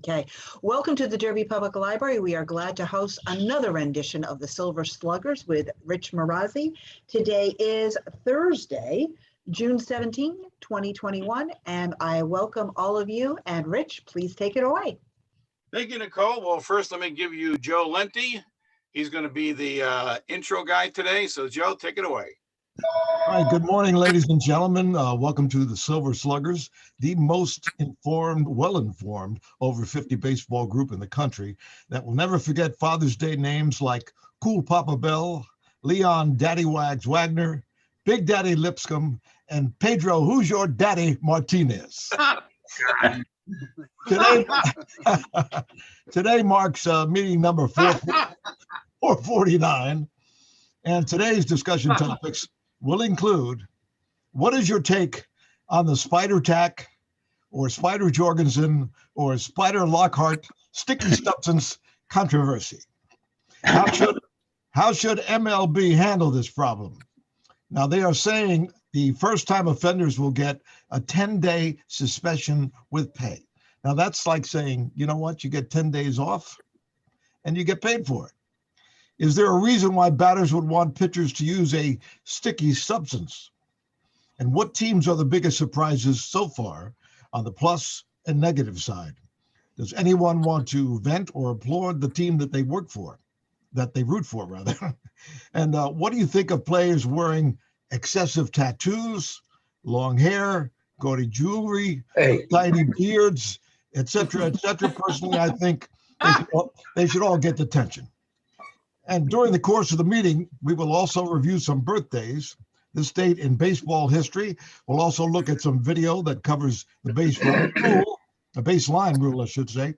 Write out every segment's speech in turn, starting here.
Okay. Welcome to the Derby Public Library. We are glad to host another rendition of the Silver Sluggers with Rich Marazzi. Today is Thursday, June 17, 2021, and I welcome all of you. And Rich, please take it away. Thank you, Nicole. Well, first, let me give you Joe Lenti. He's going to be the intro guy today. So, Joe, take it away. All right, good morning, ladies and gentlemen. Welcome to the Silver Sluggers, the most informed, well-informed, over 50 baseball group in the country that will never forget Father's Day names like Cool Papa Bell, Leon Daddy Wags Wagner, Big Daddy Lipscomb, and Pedro Who's Your Daddy Martinez. Today marks meeting number 449, and today's discussion topics will include: what is your take on the Spider Tack or Spider Jorgensen or Spider Lockhart sticky substance controversy? How should MLB handle this problem? Now, they are saying the first-time offenders will get a 10-day suspension with pay. Now, that's like saying, you know what, you get 10 days off and you get paid for it. Is there a reason why batters would want pitchers to use a sticky substance? And what teams are the biggest surprises so far on the plus and negative side? Does anyone want to vent or applaud the team that they root for, rather? And what do you think of players wearing excessive tattoos, long hair, gaudy jewelry, tiny beards, etc., etc.? Personally, I think they should all get detention. And during the course of the meeting, we will also review some birthdays, this date in baseball history. We'll also look at some video that covers the baseline rule, I should say.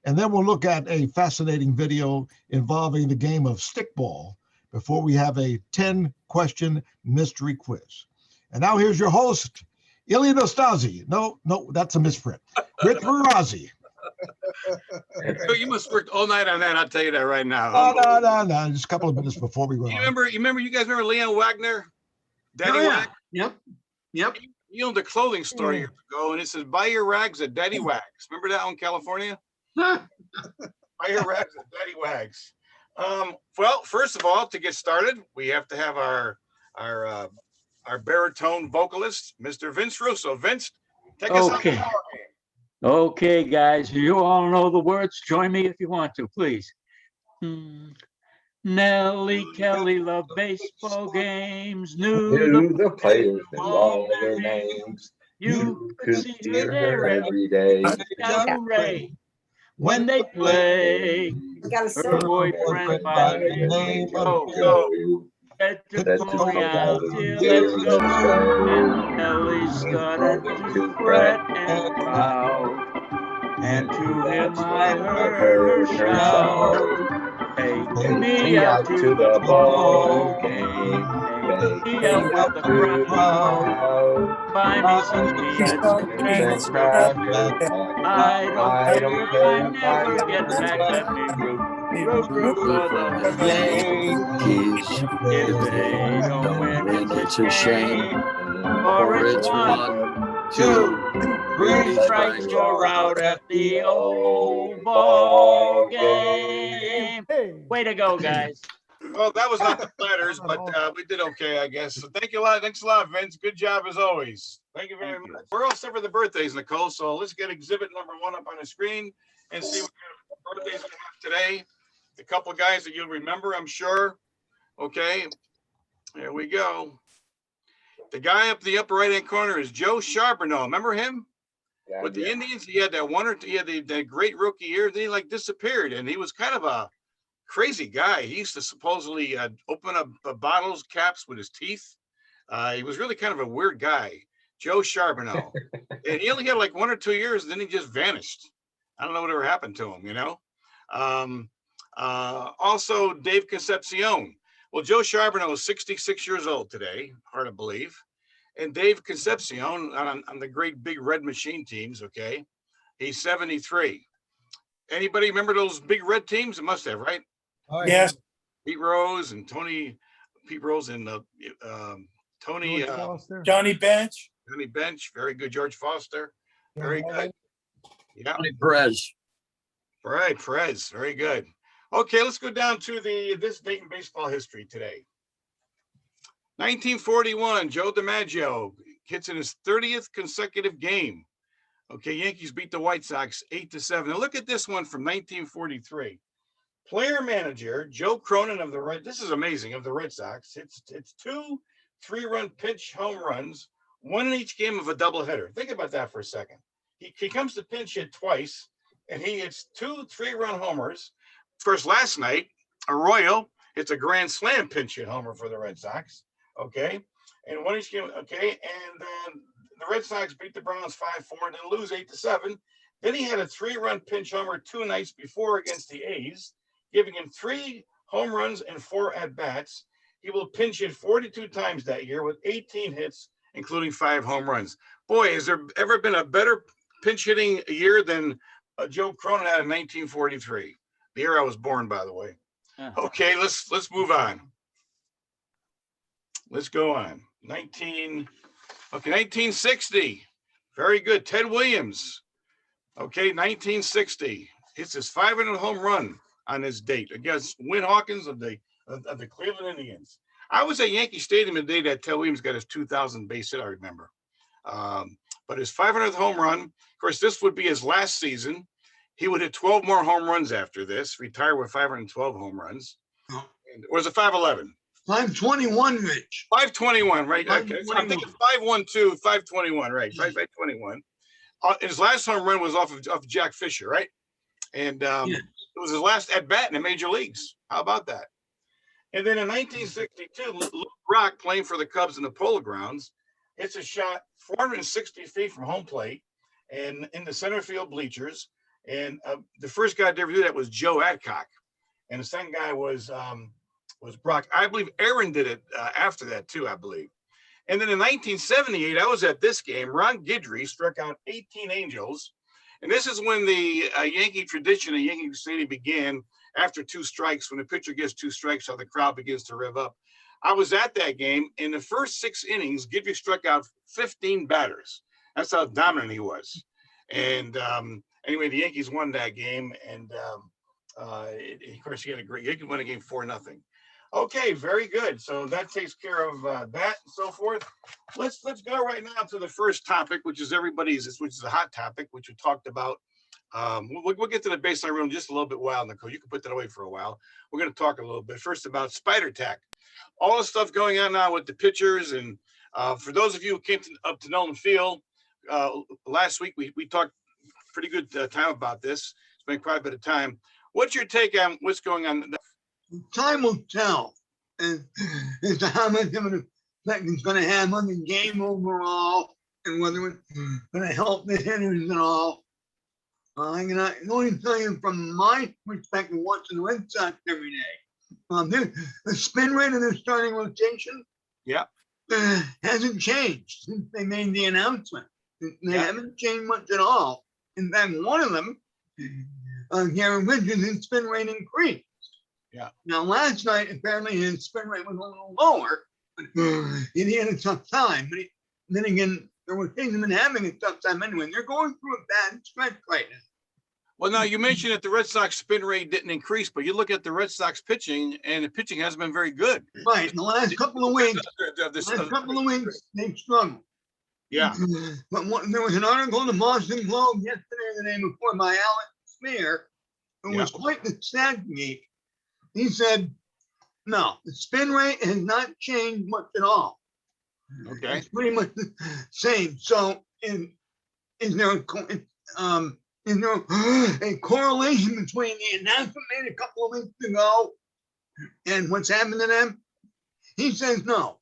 And then we'll look at a fascinating video involving the game of stickball before we have a 10-question mystery quiz. And now here's your host, Ilya Nastasi. No, that's a misprint. Rich Marazzi. So you must work all night on that. I'll tell you that right now. No. Just a couple of minutes before we go on. You guys remember Leon Wagner? Daddy Wags? Yep. He owned a clothing store years ago, and it says, buy your rags at Daddy Wags. Remember that one in California? Buy your rags at Daddy Wags. Well, first of all, to get started, we have to have our baritone vocalist, Mr. Vince Russo. Vince, take us out the ball game. Okay, guys, you all know the words. Join me if you want to, please. Nellie Kelly loved baseball games, knew the players and all their names. You could see her there every day. Hooray! When they play, her boyfriend by the name of Joe. Let the pony out till let's go. And Nellie started to fret and pout. And to him I heard her shout, take me out to the ball game. Take me out with the crowd. Buy me some peanuts and crackers. I don't care if I never get back. Let me root for the Yankees. If they don't win, it's a shame. Or it's 1, 2, 3 strikes, you're out at the old ball game. Way to go, guys. Well, that was not the platters, but we did okay, I guess. So thank you a lot. Thanks a lot, Vince. Good job as always. Thank you very much. We're all set for the birthdays, Nicole. So let's get exhibit number 1 up on the screen and see what kind of birthdays we have today. A couple of guys that you'll remember, I'm sure. Okay, there we go. The guy up the upper right-hand corner is Joe Charbonneau. Remember him? Yeah, with the Indians, he had that the great rookie year. Then he disappeared, and he was kind of a crazy guy. He used to supposedly open up bottles caps with his teeth. He was really kind of a weird guy, Joe Charbonneau. And he only had 1 or 2 years, and then he just vanished. I don't know whatever happened to him, Also, Dave Concepcion. Well, Joe Charbonneau is 66 years old today, hard to believe. And Dave Concepcion on the great big red machine teams, okay, he's 73. Anybody remember those big red teams? It must have, right? Oh, yes. Pete Rose and Tony Johnny Bench. Johnny Bench, very good. George Foster, very good. Yeah. Tony Perez. All right, Perez, very good. Okay, let's go down to this date in baseball history today. 1941, Joe DiMaggio hits in his 30th consecutive game. Okay, Yankees beat the White Sox 8-7. Now look at this one from 1943. Player manager Joe Cronin of the Red. This is amazing, of the Red Sox. It's 2 3-run pinch home runs, one in each game of a doubleheader. Think about that for a second. He comes to pinch hit twice, and he hits 2 3-run homers. Of course, last night, Arroyo hits a grand slam pinch hit homer for the Red Sox. Okay, and one each game. Okay, and the Red Sox beat the Browns 5-4 and then lose 8-7. Then he had a 3-run pinch homer 2 nights before against the A's, giving him 3 home runs and 4 at-bats. He will pinch hit 42 times that year with 18 hits, including 5 home runs. Boy, has there ever been a better pinch hitting year than Joe Cronin had in 1943? The year I was born, by the way. Okay, let's move on. Let's go on. 1960. Very good. Ted Williams. Okay, 1960. Hits his 500th home run on this date against Win Hawkins of the Cleveland Indians. I was at Yankee Stadium the day that Ted Williams got his 2000 base hit, I remember. But his 500th home run, of course, this would be his last season. He would hit 12 more home runs after this, retire with 512 home runs. Or was it 511? 521, Rich. 521, right? Okay. So I'm thinking 512, 521, right? 521. His last home run was off of Jack Fisher, right? And it was his last at bat in the major leagues. How about that? And then in 1962, Luke Brock, playing for the Cubs in the Polo Grounds, hits a shot 460 feet from home plate and in the center field bleachers. And the first guy to ever do that was Joe Adcock, and the second guy was Brock. I believe Aaron did it after that too, I believe. And then in 1978, I was at this game. Ron Guidry struck out 18 Angels. And this is when the Yankee tradition at Yankee Stadium began after 2 strikes. When the pitcher gets 2 strikes, how the crowd begins to rev up. I was at that game. In the first 6 innings, Guidry struck out 15 batters. That's how dominant he was. And anyway, the Yankees won that game. And of course, he won a game 4-0. Okay, very good. So that takes care of that and so forth. Let's go right now to the first topic, which is which is a hot topic, which we talked about. We'll get to the baseline rule in just a little bit while, Nicole. You can put that away for a while. We're going to talk a little bit first about spider tack. All the stuff going on now with the pitchers, and for those of you who came up to Nolan Field last week, we talked pretty good time about this. Spent quite a bit of time. What's your take on what's going on? Time will tell as to how much of an effect it's going to have on the game overall and whether it's going to help the hitters at all. I can only tell you from my perspective, watching the Red Sox every day. The spin rate of their starting rotation hasn't changed since they made the announcement. They haven't changed much at all. In fact, one of them, Gary Richards, his spin rate increased. Yeah. Now, last night, apparently his spin rate was a little lower, but he had a tough time. But then again, there were things been having a tough time anyway. They're going through a bad stretch right now. Well, now you mentioned that the Red Sox spin rate didn't increase, but you look at the Red Sox pitching, and the pitching hasn't been very good. Right. In the last couple of weeks, they've struggled. Yeah. But there was an article in the Boston Globe yesterday, the day before, by Alex Smear, who was quite the stat geek. He said, no, the spin rate has not changed much at all. Okay. It's pretty much the same. So is there a correlation between the announcement made a couple of weeks ago and what's happened to them? He says no.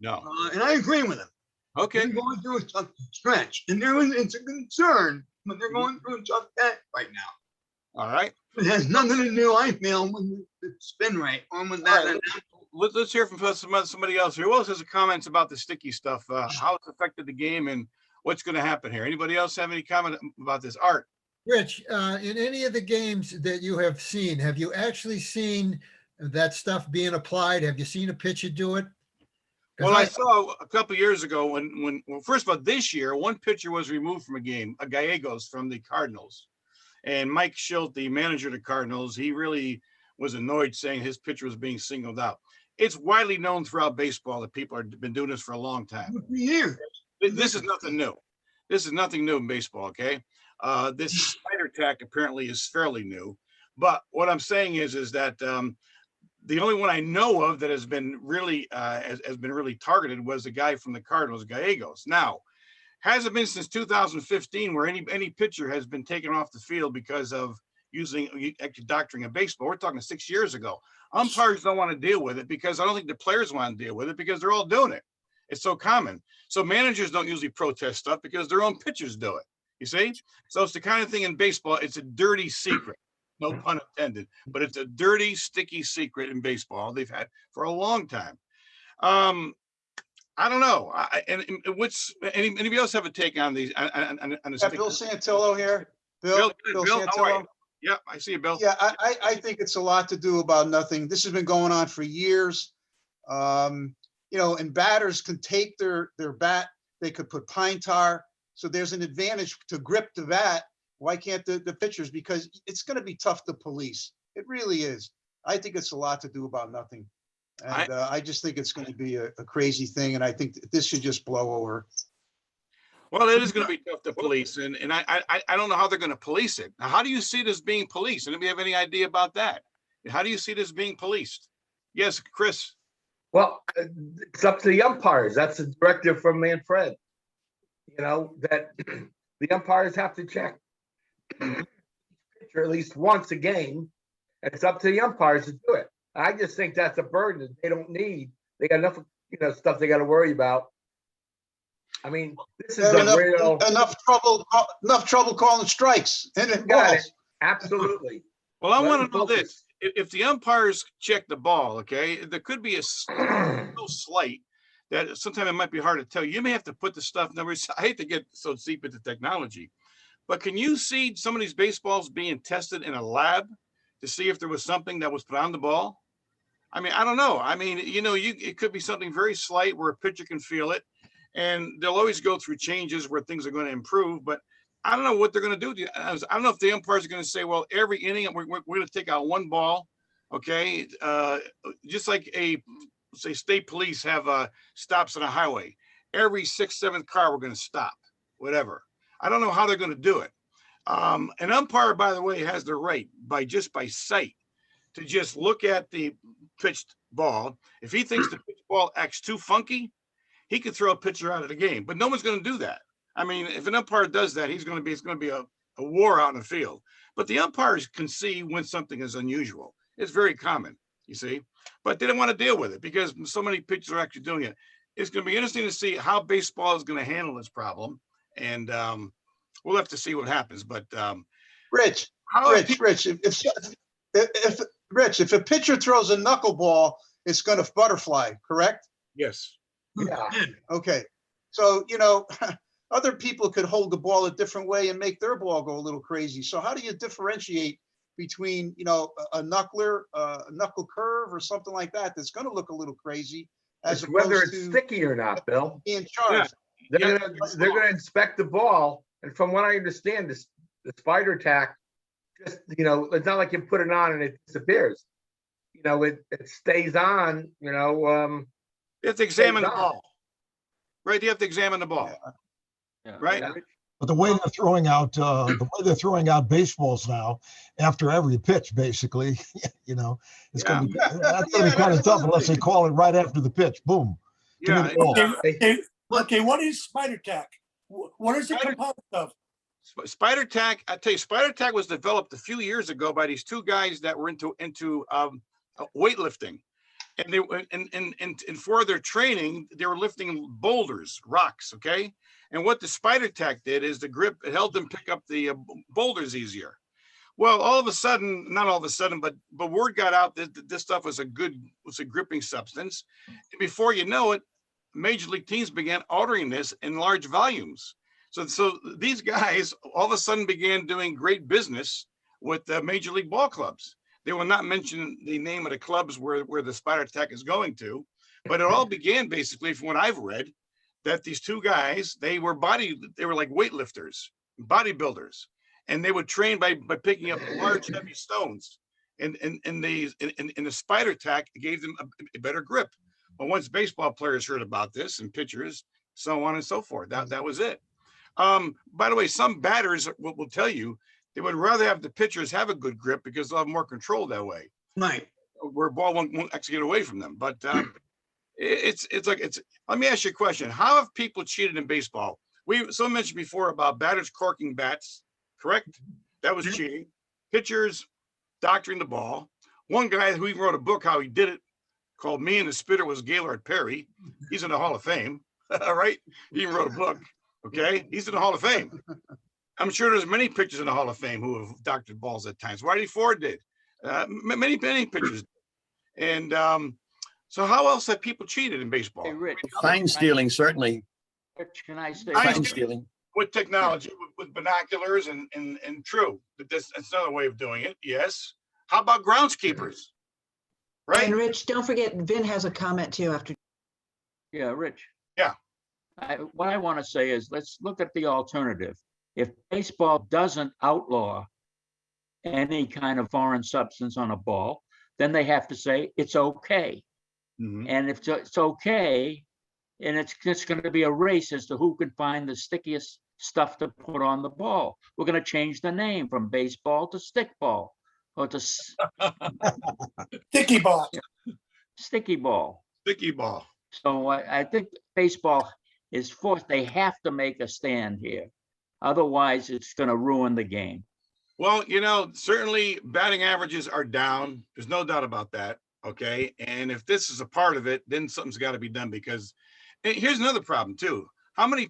No. And I agree with him. Okay. They're going through a tough stretch. And it's a concern, but they're going through a tough patch right now. All right. It has nothing to do, I feel, with the spin rate or with that. Right. Let's hear from somebody else here. Who else has comments about the sticky stuff, how it's affected the game and what's going to happen here? Anybody else have any comment about this? Art? Rich, in any of the games that you have seen, have you actually seen that stuff being applied? Have you seen a pitcher do it? Well, I saw a couple of years ago when first of all, this year, one pitcher was removed from a game, a Gallegos from the Cardinals. And Mike Schilt, the manager of the Cardinals, he really was annoyed saying his pitcher was being singled out. It's widely known throughout baseball that people have been doing this for a long time. Yeah. This is nothing new. This is nothing new in baseball, okay? This spider tack apparently is fairly new. But what I'm saying is that the only one I know of that has been really targeted was the guy from the Cardinals, Gallegos. Now, hasn't been since 2015 where any pitcher has been taken off the field because of using doctoring of baseball. We're talking 6 years ago. Umpires don't want to deal with it because I don't think the players want to deal with it because they're all doing it. It's so common. So managers don't usually protest stuff because their own pitchers do it. You see? So it's the kind of thing in baseball. It's a dirty secret. No pun intended, but it's a dirty, sticky secret in baseball they've had for a long time. I don't know. Anybody else have a take on these? On Bill Santillo here. Bill Santillo. How are you? Yeah, I see you, Bill. Yeah, I think it's a lot to do about nothing. This has been going on for years. You know, and batters can tape their bat. They could put pine tar. So there's an advantage to grip the bat. Why can't the pitchers? Because it's going to be tough to police. It really is. I think it's a lot to do about nothing. And I just think it's going to be a crazy thing. And I think this should just blow over. Well, it is going to be tough to police. And I don't know how they're going to police it. Now, how do you see this being policed? Anybody have any idea about that? How do you see this being policed? Yes, Chris. Well, it's up to the umpires. That's a directive from Manfred. You know, that the umpires have to check pitcher at least once a game. And it's up to the umpires to do it. I just think that's a burden that they don't need. They got enough, stuff they got to worry about. I mean, this is enough trouble calling strikes and balls. Absolutely. Well, I want to know this. If the umpires check the ball, okay, there could be a little slight that sometimes it might be hard to tell. You may have to put the stuff numbers. I hate to get so deep into technology, but can you see some of these baseballs being tested in a lab to see if there was something that was put on the ball? I mean, I don't know. I mean, it could be something very slight where a pitcher can feel it, and they'll always go through changes where things are going to improve, but I don't know what they're going to do. I don't know if the umpires are going to say, well, every inning we're going to take out one ball, okay? Just like say state police have stops on a highway. Every 6th, 7th car we're going to stop, whatever. I don't know how they're going to do it. An umpire, by the way, has the right by sight to just look at the pitched ball. If he thinks the pitch ball acts too funky, he could throw a pitcher out of the game, but no one's going to do that. I mean, if an umpire does that, it's going to be a war out in the field. But the umpires can see when something is unusual. It's very common, you see. But they don't want to deal with it because so many pitchers are actually doing it. It's going to be interesting to see how baseball is going to handle this problem, and we'll have to see what happens. But Rich, if a pitcher throws a knuckleball, it's going to butterfly, correct? Yes. Yeah. Okay. So other people could hold the ball a different way and make their ball go a little crazy. So how do you differentiate between, a knuckler, a knuckle curve or something like that that's going to look a little crazy as It's whether opposed it's to sticky or not, Bill. being charged? They're gonna inspect the ball, and from what I understand, the spider tack, just it's not like you put it on and it disappears. It stays on. You have to examine the ball, right? You have to examine the ball. Yeah. Right. Yeah. But the way they're throwing out baseballs now, after every pitch, basically, it's going to be kind of tough unless they call it right after the pitch. Boom. Yeah. Okay. What is spider tack? What is it composed of? Spider tack. I tell you, spider tack was developed a few years ago by these two guys that were into weightlifting, and they and for their training they were lifting boulders, rocks. Okay. And what the spider tack did is the grip, it helped them pick up the boulders easier. Well, all of a sudden, not all of a sudden, but word got out that this stuff was a gripping substance. And before you know it, major league teams began ordering this in large volumes. So these guys all of a sudden began doing great business with the major league ball clubs. They will not mention the name of the clubs where the spider tack is going to, but it all began basically from what I've read, that these two guys, they were like weightlifters, bodybuilders, and they would train by picking up large, heavy stones. And the spider tack gave them a better grip. But once baseball players heard about this and pitchers, so on and so forth, that was it. By the way, some batters will tell you they would rather have the pitchers have a good grip because they'll have more control that way. Right. Where a ball won't actually get away from them. But let me ask you a question. How have people cheated in baseball? Someone mentioned before about batters corking bats, correct? That was cheating. Pitchers doctoring the ball. One guy who even wrote a book how he did it called Me and the Spitter was Gaylord Perry. He's in the Hall of Fame. All right. He even wrote a book. Okay. He's in the Hall of Fame. I'm sure there's many pitchers in the Hall of Fame who have doctored balls at times. Whitey Ford did. Many pitchers. And so how else have people cheated in baseball? Hey, Rich, Sign stealing, certainly. Rich, can I say? Sign stealing. With technology, with binoculars and true. That's another way of doing it. Yes. How about groundskeepers? Right. And Rich, don't forget, Vin has a comment too after. Yeah, Rich. Yeah. What I want to say is, let's look at the alternative. If baseball doesn't outlaw any kind of foreign substance on a ball, then they have to say it's okay. Mhm. And if it's okay, and it's just going to be a race as to who can find the stickiest stuff to put on the ball. We're going to change the name from baseball to stickball, or to Sticky ball. sticky ball. Sticky ball. So I think baseball is forced, they have to make a stand here. Otherwise, it's going to ruin the game. Well, certainly batting averages are down. There's no doubt about that. Okay. And if this is a part of it, then something's got to be done, because here's another problem too. How many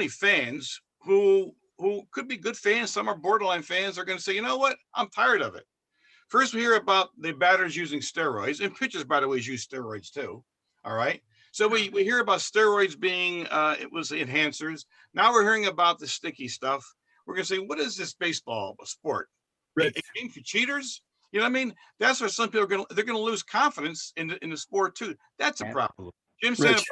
fans who could be good fans, some are borderline fans, are going to say, you know what? I'm tired of it. First, we hear about the batters using steroids, and pitchers, by the way, use steroids too. All right. So we hear about steroids being, it was enhancers. Now we're hearing about the sticky stuff. We're going to say, what is this baseball sport? A game for cheaters? You know what I mean? That's where some people they're going to lose confidence in the sport too. That's a problem. Jim Santa Barbara.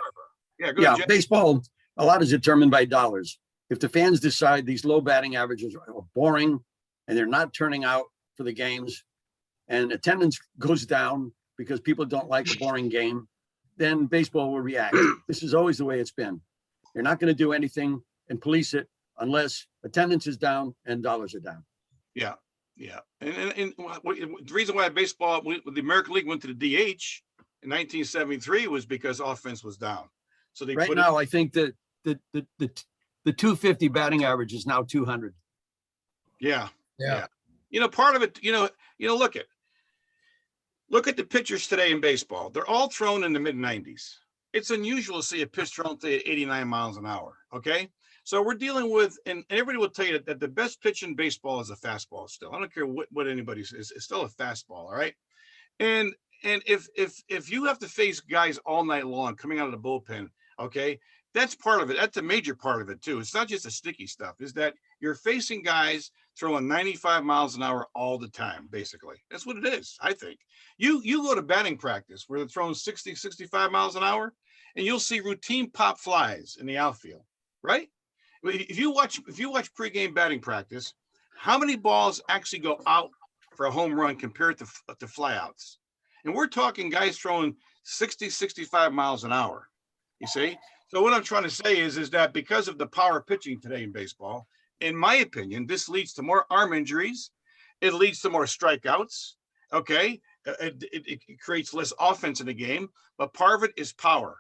Yeah, go ahead, Jim. Baseball, a lot is determined by dollars. If the fans decide these low batting averages are boring and they're not turning out for the games, and attendance goes down because people don't like a boring game, then baseball will react. This is always the way it's been. You're not going to do anything and police it unless attendance is down and dollars are down. Yeah. Yeah. And the reason why baseball, the American League went to the DH in 1973 was because offense was down. So they right now, I think that the 250 batting average is now 200. Yeah. Part of it, look at the pitchers today in baseball. They're all thrown in the mid 90s. It's unusual to see a pitch thrown to 89 miles an hour. Okay. So we're dealing with, and everybody will tell you that the best pitch in baseball is a fastball still. I don't care what anybody says, it's still a fastball. All right. And if you have to face guys all night long coming out of the bullpen, okay, that's part of it. That's a major part of it too. It's not just the sticky stuff, is that you're facing guys throwing 95 miles an hour all the time, basically. That's what it is, I think. You go to batting practice where they're throwing 60, 65 miles an hour, and you'll see routine pop flies in the outfield, right? If you watch pregame batting practice, how many balls actually go out for a home run compared to flyouts? And we're talking guys throwing 60, 65 miles an hour, you see? So what I'm trying to say is that because of the power of pitching today in baseball, in my opinion, this leads to more arm injuries. It leads to more strikeouts, okay? It creates less offense in the game, but part of it is power.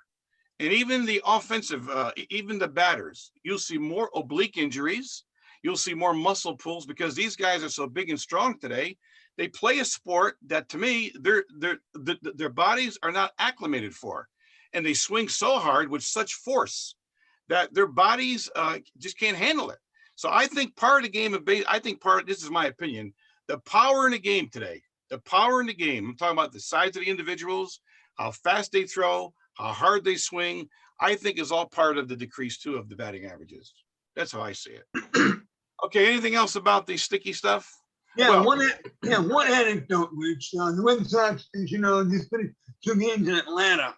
And even the offensive, even the batters, you'll see more oblique injuries. You'll see more muscle pulls because these guys are so big and strong today. They play a sport that, to me, their bodies are not acclimated for, and they swing so hard with such force that their bodies just can't handle it. So I think part of the game of baseball, this is my opinion, the power in the game today, I'm talking about the size of the individuals, how fast they throw, how hard they swing, I think is all part of the decrease too of the batting averages. That's how I see it. Okay, anything else about the sticky stuff? Yeah, one anecdote, Rich. The Red Sox, as you know, just finished 2 games in Atlanta.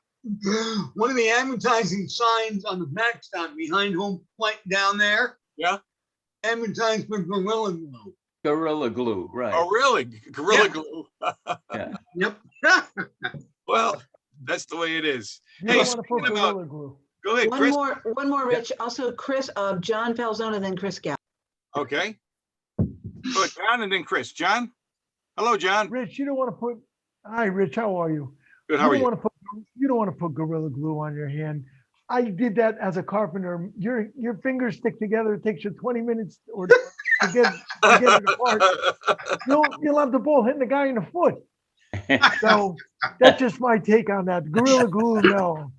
One of the advertising signs on the backstop behind home plate down there. Yeah. advertised for Gorilla Glue. Gorilla Glue, right. Oh, really? Gorilla Yeah. Glue. Yeah. Yep. Well, that's the way it is. You Hey, don't want to put speaking about, Gorilla Glue. go ahead, One Chris. more, Rich. Also, Chris, John Falzona, then Chris Gallo. Okay. Go ahead, John, and then Chris. John? Hello, John. Rich, you don't want to put, hi, Rich, how are you? Good, how are you? You don't want to put Gorilla Glue on your hand. I did that as a carpenter. Your fingers stick together. It takes you 20 minutes or to get it apart. You'll have the ball hitting the guy in the foot. So that's just my take on that. Gorilla Glue, no.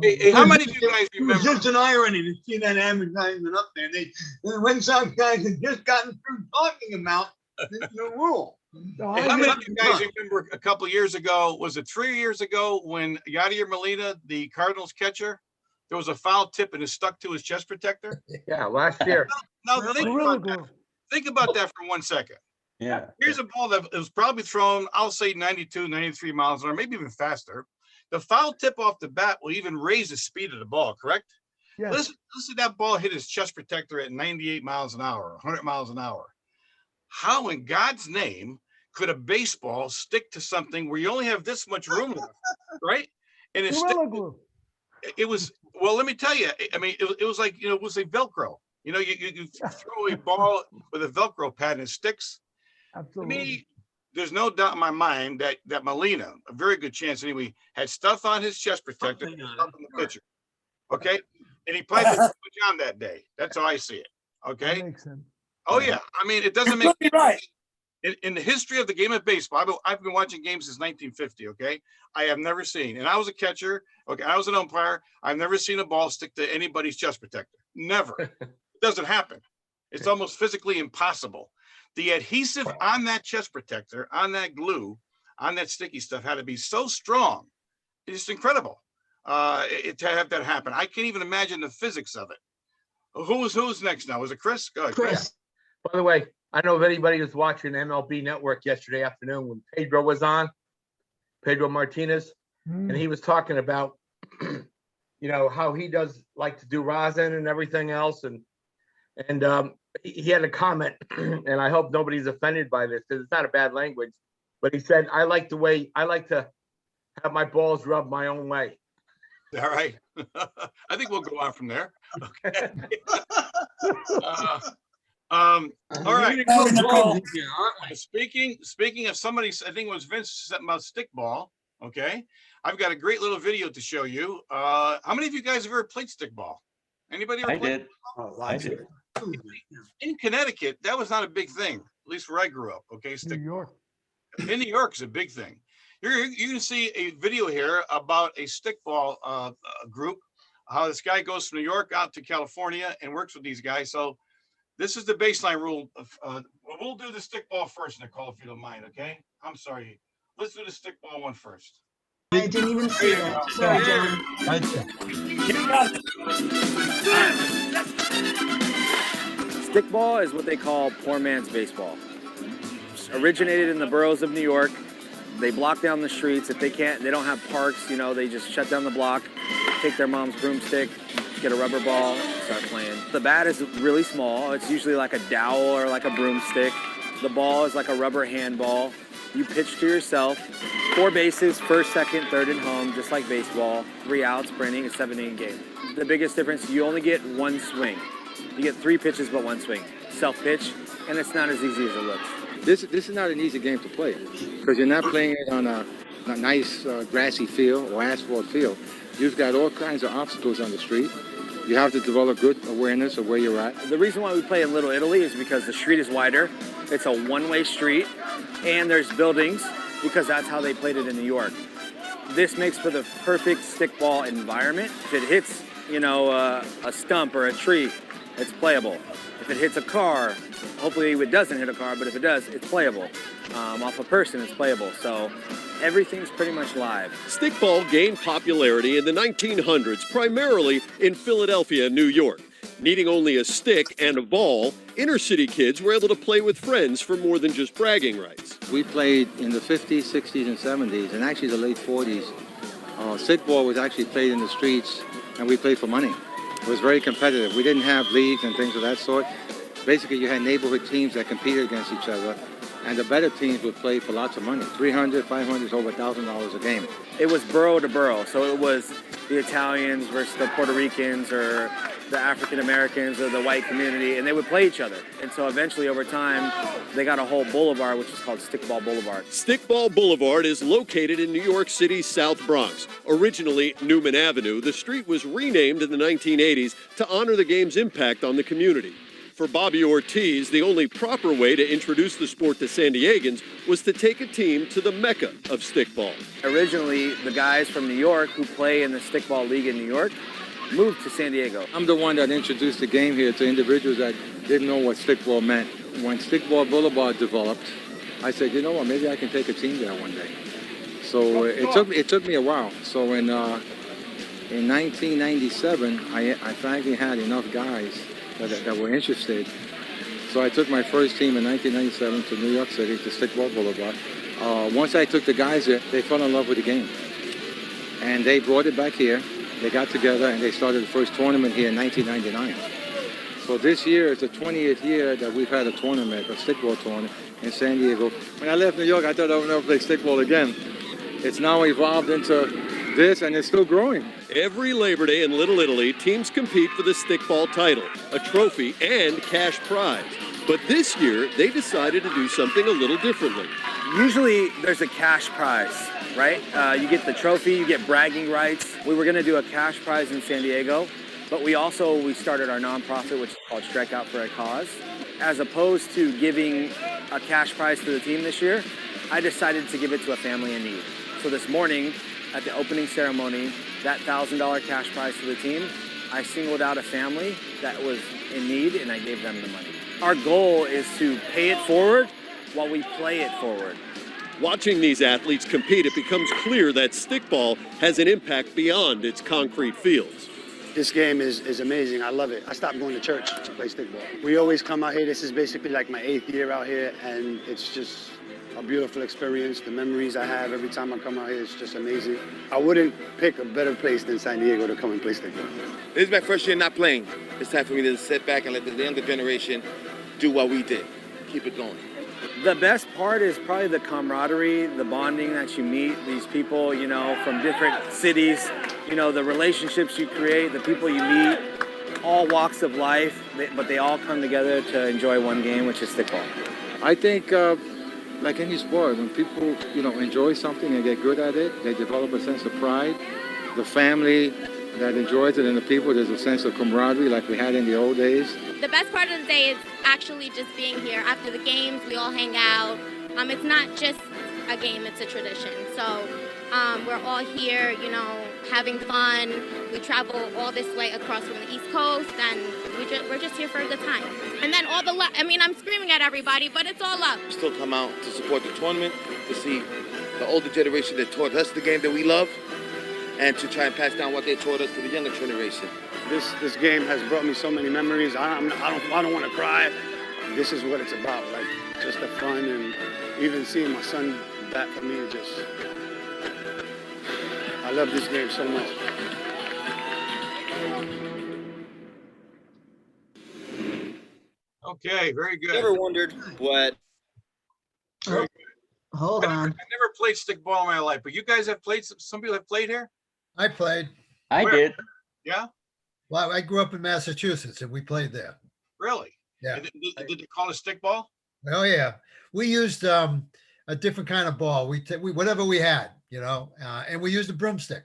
Hey, how many of you guys It was remember? just an irony to see that advertisement up there. The Red Sox guys had just gotten through talking about the rule. No, Hey, I how many get- of you guys remember a couple years ago, was it 3 years ago, when Yadier Molina, the Cardinals catcher, there was a foul tip and it stuck to his chest protector? Yeah, last year. Now, Gorilla Glue. think about that for 1 second. Yeah. Here's a ball that was probably thrown, I'll say 92, 93 miles an hour, maybe even faster. The foul tip off the bat will even raise the speed of the ball, correct? Yes. Listen, that ball hit his chest protector at 98 miles an hour, 100 miles an hour. How in God's name could a baseball stick to something where you only have this much room left, right? And Gorilla Glue. it was, well, let me tell you, I mean, it was like, it was like Velcro. You throw a ball with a Velcro pad and it sticks. To Absolutely. me, there's no doubt in my mind that Molina, a very good chance anyway, had stuff on his chest protector, and stuff on the pitcher. Okay, and he played with John that day. That's how I see it. That Okay. makes sense. Oh yeah, I mean, it doesn't make Absolutely right. in the history of the game of baseball. I've been watching games since 1950. Okay, I have never seen, and I was a catcher. Okay, I was an umpire. I've never seen a ball stick to anybody's chest protector. Never. It doesn't happen. It's almost physically impossible. The adhesive on that chest protector, on that glue, on that sticky stuff had to be so strong. It's just incredible to have that happen. I can't even imagine the physics of it. Who's next now? Was it Chris? Go ahead, Chris. By the way, I know if anybody was watching MLB Network yesterday afternoon when Pedro was on, Pedro Martinez, and he was talking about, how he does like to do rosin and everything else. And he had a comment, and I hope nobody's offended by this because it's not a bad language, but he said, I like to have my balls rubbed my own way. All right. I think we'll go on from there. Okay. All right. Speaking of somebody, I think it was Vince, something about stickball. Okay. I've got a great little video to show you. How many of you guys have ever played stickball? Anybody ever I played? did. I did. In Connecticut, that was not a big thing, at least where I grew up. Okay. New York. In New York is a big thing. You can see a video here about a stickball group, how this guy goes from New York out to California and works with these guys. So this is the baseline rule. We'll do the stickball first, Nicole, if you don't mind, okay? I'm sorry. Let's do the stickball one first. I didn't even see that. Sorry, John. Right there. Stickball is what they call poor man's baseball. Originated in the boroughs of New York. They block down the streets. If they don't have parks, they just shut down the block, take their mom's broomstick, get a rubber ball, start playing. The bat is really small. It's usually like a dowel or like a broomstick. The ball is like a rubber handball. You pitch to yourself. 4 bases, first, second, third, and home, just like baseball. 3 outs, sprinting, a 7-inning game. The biggest difference, you only get 1 swing. You get 3 pitches, but 1 swing. Self-pitch, and it's not as easy as it looks. This is not an easy game to play because you're not playing it on a nice grassy field or asphalt field. You've got all kinds of obstacles on the street. You have to develop good awareness of where you're at. The reason why we play in Little Italy is because the street is wider. It's a one-way street, and there's buildings because that's how they played it in New York. This makes for the perfect stickball environment. If it hits, a stump or a tree, it's playable. If it hits a car, hopefully it doesn't hit a car, but if it does, it's playable. Off a person, it's playable. So everything's pretty much live. Stickball gained popularity in the 1900s, primarily in Philadelphia and New York. Needing only a stick and a ball, inner city kids were able to play with friends for more than just bragging rights. We played in the 50s, 60s, and 70s, and actually the late 40s. Stickball was actually played in the streets, and we played for money. It was very competitive. We didn't have leagues and things of that sort. basically you had neighborhood teams that competed against each other, and the better teams would play for lots of money. 300, 500, over $1,000 a game. It was borough to borough, so it was the Italians versus the Puerto Ricans or the African Americans or the white community, and they would play each other. And so eventually over time, they got a whole boulevard, which is called Stickball Boulevard. Stickball Boulevard is located in New York City's South Bronx. Originally Newman Avenue, the street was renamed in the 1980s to honor the game's impact on the community. For Bobby Ortiz, the only proper way to introduce the sport to San Diegans was to take a team to the mecca of stickball. Originally, the guys from New York who play in the Stickball League in New York moved to San Diego. I'm the one that introduced the game here to individuals that didn't know what stickball meant. When Stickball Boulevard developed, I said, you know what, maybe I can take a team there one day. So it took me a while. So in 1997, I finally had enough guys that were interested. So I took my first team in 1997 to New York City to Stickball Boulevard. Once I took the guys there, they fell in love with the game. And they brought it back here. They got together and they started the first tournament here in 1999. So this year is the 20th year that we've had a tournament, a stickball tournament in San Diego. When I left New York, I thought I would never play stickball again. It's now evolved into this, and it's still growing. Every Labor Day in Little Italy, teams compete for the stickball title, a trophy, and cash prize. But this year, they decided to do something a little differently. Usually there's a cash prize, right? You get the trophy, you get bragging rights. We were gonna do a cash prize in San Diego, but we started our nonprofit, which is called Strike Out for a Cause. As opposed to giving a cash prize to the team this year, I decided to give it to a family in need. So this morning, at the opening ceremony, that $1,000 cash prize to the team, I singled out a family that was in need and I gave them the money. Our goal is to pay it forward while we play it forward. Watching these athletes compete, it becomes clear that stickball has an impact beyond its concrete fields. This game is amazing. I love it. I stopped going to church to play stickball. We always come out here. This is basically like my 8th year out here, and it's just a beautiful experience. The memories I have every time I come out here is just amazing. I wouldn't pick a better place than San Diego to come and play stickball. This is my first year not playing. It's time for me to sit back and let the younger generation do what we did. Keep it going. The best part is probably the camaraderie, the bonding that you meet, these people, you know, from different cities, you know, the relationships you create, the people you meet, all walks of life, but they all come together to enjoy one game, which is stickball. I think, like any sport, when people, you know, enjoy something and get good at it, they develop a sense of pride. The family that enjoys it and the people, there's a sense of camaraderie like we had in the old days. The best part of the day is actually just being here. After the games, we all hang out. It's not just a game, it's a tradition. So we're all here, you know, having fun. We travel all this way across from the East Coast, and we're just here for a good time. And then all the love, I mean, I'm screaming at everybody, but it's all love. Still come out to support the tournament, to see the older generation that taught us the game that we love, and to try and pass down what they taught us to the younger generation. This game has brought me so many memories. I don't want to cry. This is what it's about, like just the fun, and even seeing my son bat for me. I love this game so much. Okay, very good. Never wondered what. Hold on. I never played stickball in my life, but you guys have played. Some people have played here. I played. I Where? did. Yeah. Well, I grew up in Massachusetts and we played there. Really? Yeah. And did they call it stickball? Oh yeah, we used a different kind of ball. We whatever we had, you know, and we used a broomstick.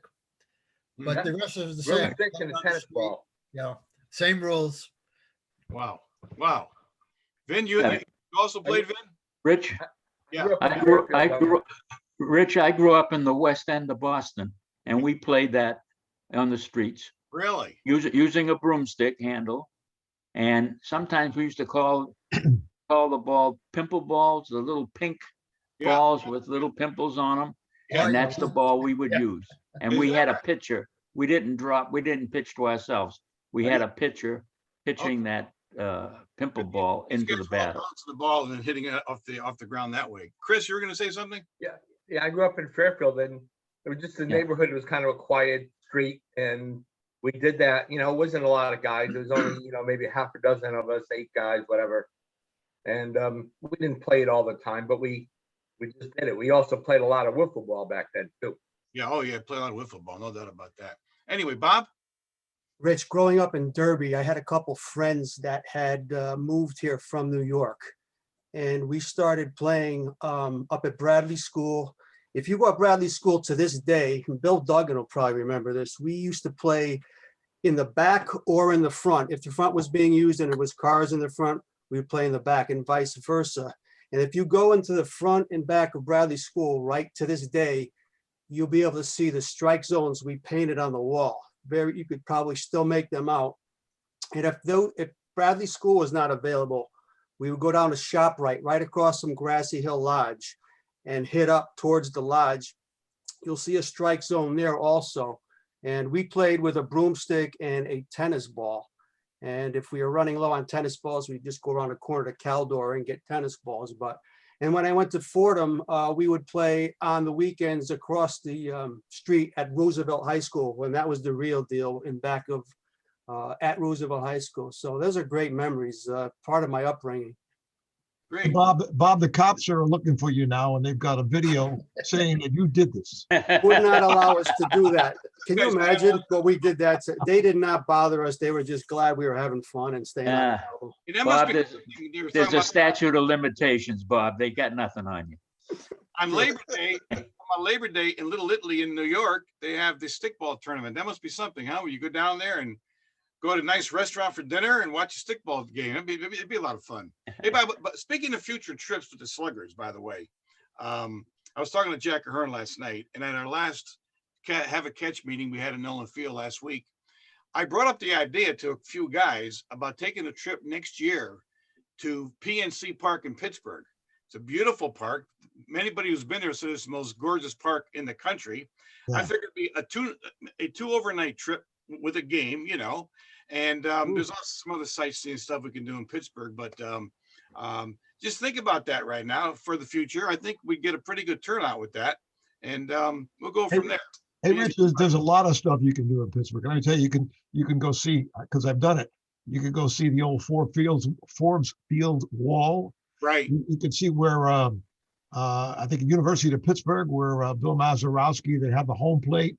But the rest was the same. Broomstick and a tennis ball. You know, same rules. Wow. Wow. Vin, you also played, Vin? Rich, Yeah. Rich, I grew up in the West End of Boston, and we played that on the streets. Really? Using a broomstick handle, and sometimes we used to call the ball pimple balls, the little pink balls with little pimples on them, and that's the ball we would use. And we had a pitcher. We didn't pitch to ourselves. We had a pitcher pitching that pimple ball into the bat. To the ball and then hitting it off the ground that way. Chris, you were going to say something? Yeah. I grew up in Fairfield, and it was just the neighborhood was kind of a quiet street, and we did that. You know, it wasn't a lot of guys. There was only, you know, maybe half a dozen of us, 8 guys, whatever. And we didn't play it all the time, but we just did it. We also played a lot of wiffle ball back then too. Yeah, oh yeah, play a lot of wiffle ball, no doubt about that. Anyway, Bob? Rich, growing up in Derby, I had a couple friends that had moved here from New York. And we started playing up at Bradley School. If you go up Bradley School to this day, and Bill Duggan will probably remember this, we used to play in the back or in the front. If the front was being used and there was cars in the front, we would play in the back and vice versa. And if you go into the front and back of Bradley School right to this day, you'll be able to see the strike zones we painted on the wall. You could probably still make them out. And if Bradley School was not available, we would go down to ShopRite right across from Grassy Hill Lodge and hit up towards the lodge. You'll see a strike zone there also. And we played with a broomstick and a tennis ball. And if we were running low on tennis balls, we'd just go around the corner to Caldor and get tennis balls. And when I went to Fordham, we would play on the weekends across the street at Roosevelt High School, when that was the real deal, in back of at Roosevelt High School. So those are great memories, part of my upbringing. Great. Bob, the cops are looking for you now, and they've got a video saying that you did this. Would not allow us to do that. Can you imagine what we did that? They did not bother us. They were just glad we were having fun and staying on the level. Bob, there's a statute of limitations, Bob. They got nothing on you. On Labor Day in Little Italy in New York, they have the stickball tournament. That must be something, huh? Where you go down there and go to a nice restaurant for dinner and watch a stickball game. It'd be a lot of fun. Hey, but speaking of future trips with the Sluggers, by the way, I was talking to Jack Ahern last night, and at our last Have a Catch meeting we had in Nolan Field last week, I brought up the idea to a few guys about taking a trip next year to PNC Park in Pittsburgh. It's a beautiful park. Anybody who's been there says it's the most gorgeous park in the country. Yeah. I figured it'd be a two overnight trip with a game, you know, and there's also some other sightseeing stuff we can do in Pittsburgh, but just think about that right now for the future. I think we get a pretty good turnout with that, and we'll go from there. Hey, Rich, there's a lot of stuff you can do in Pittsburgh. Let me tell you, you can go see, because I've done it. You can go see the old Forbes Field wall. Right. You can see where I think University of Pittsburgh, where Bill Mazeroski, they have the home plate.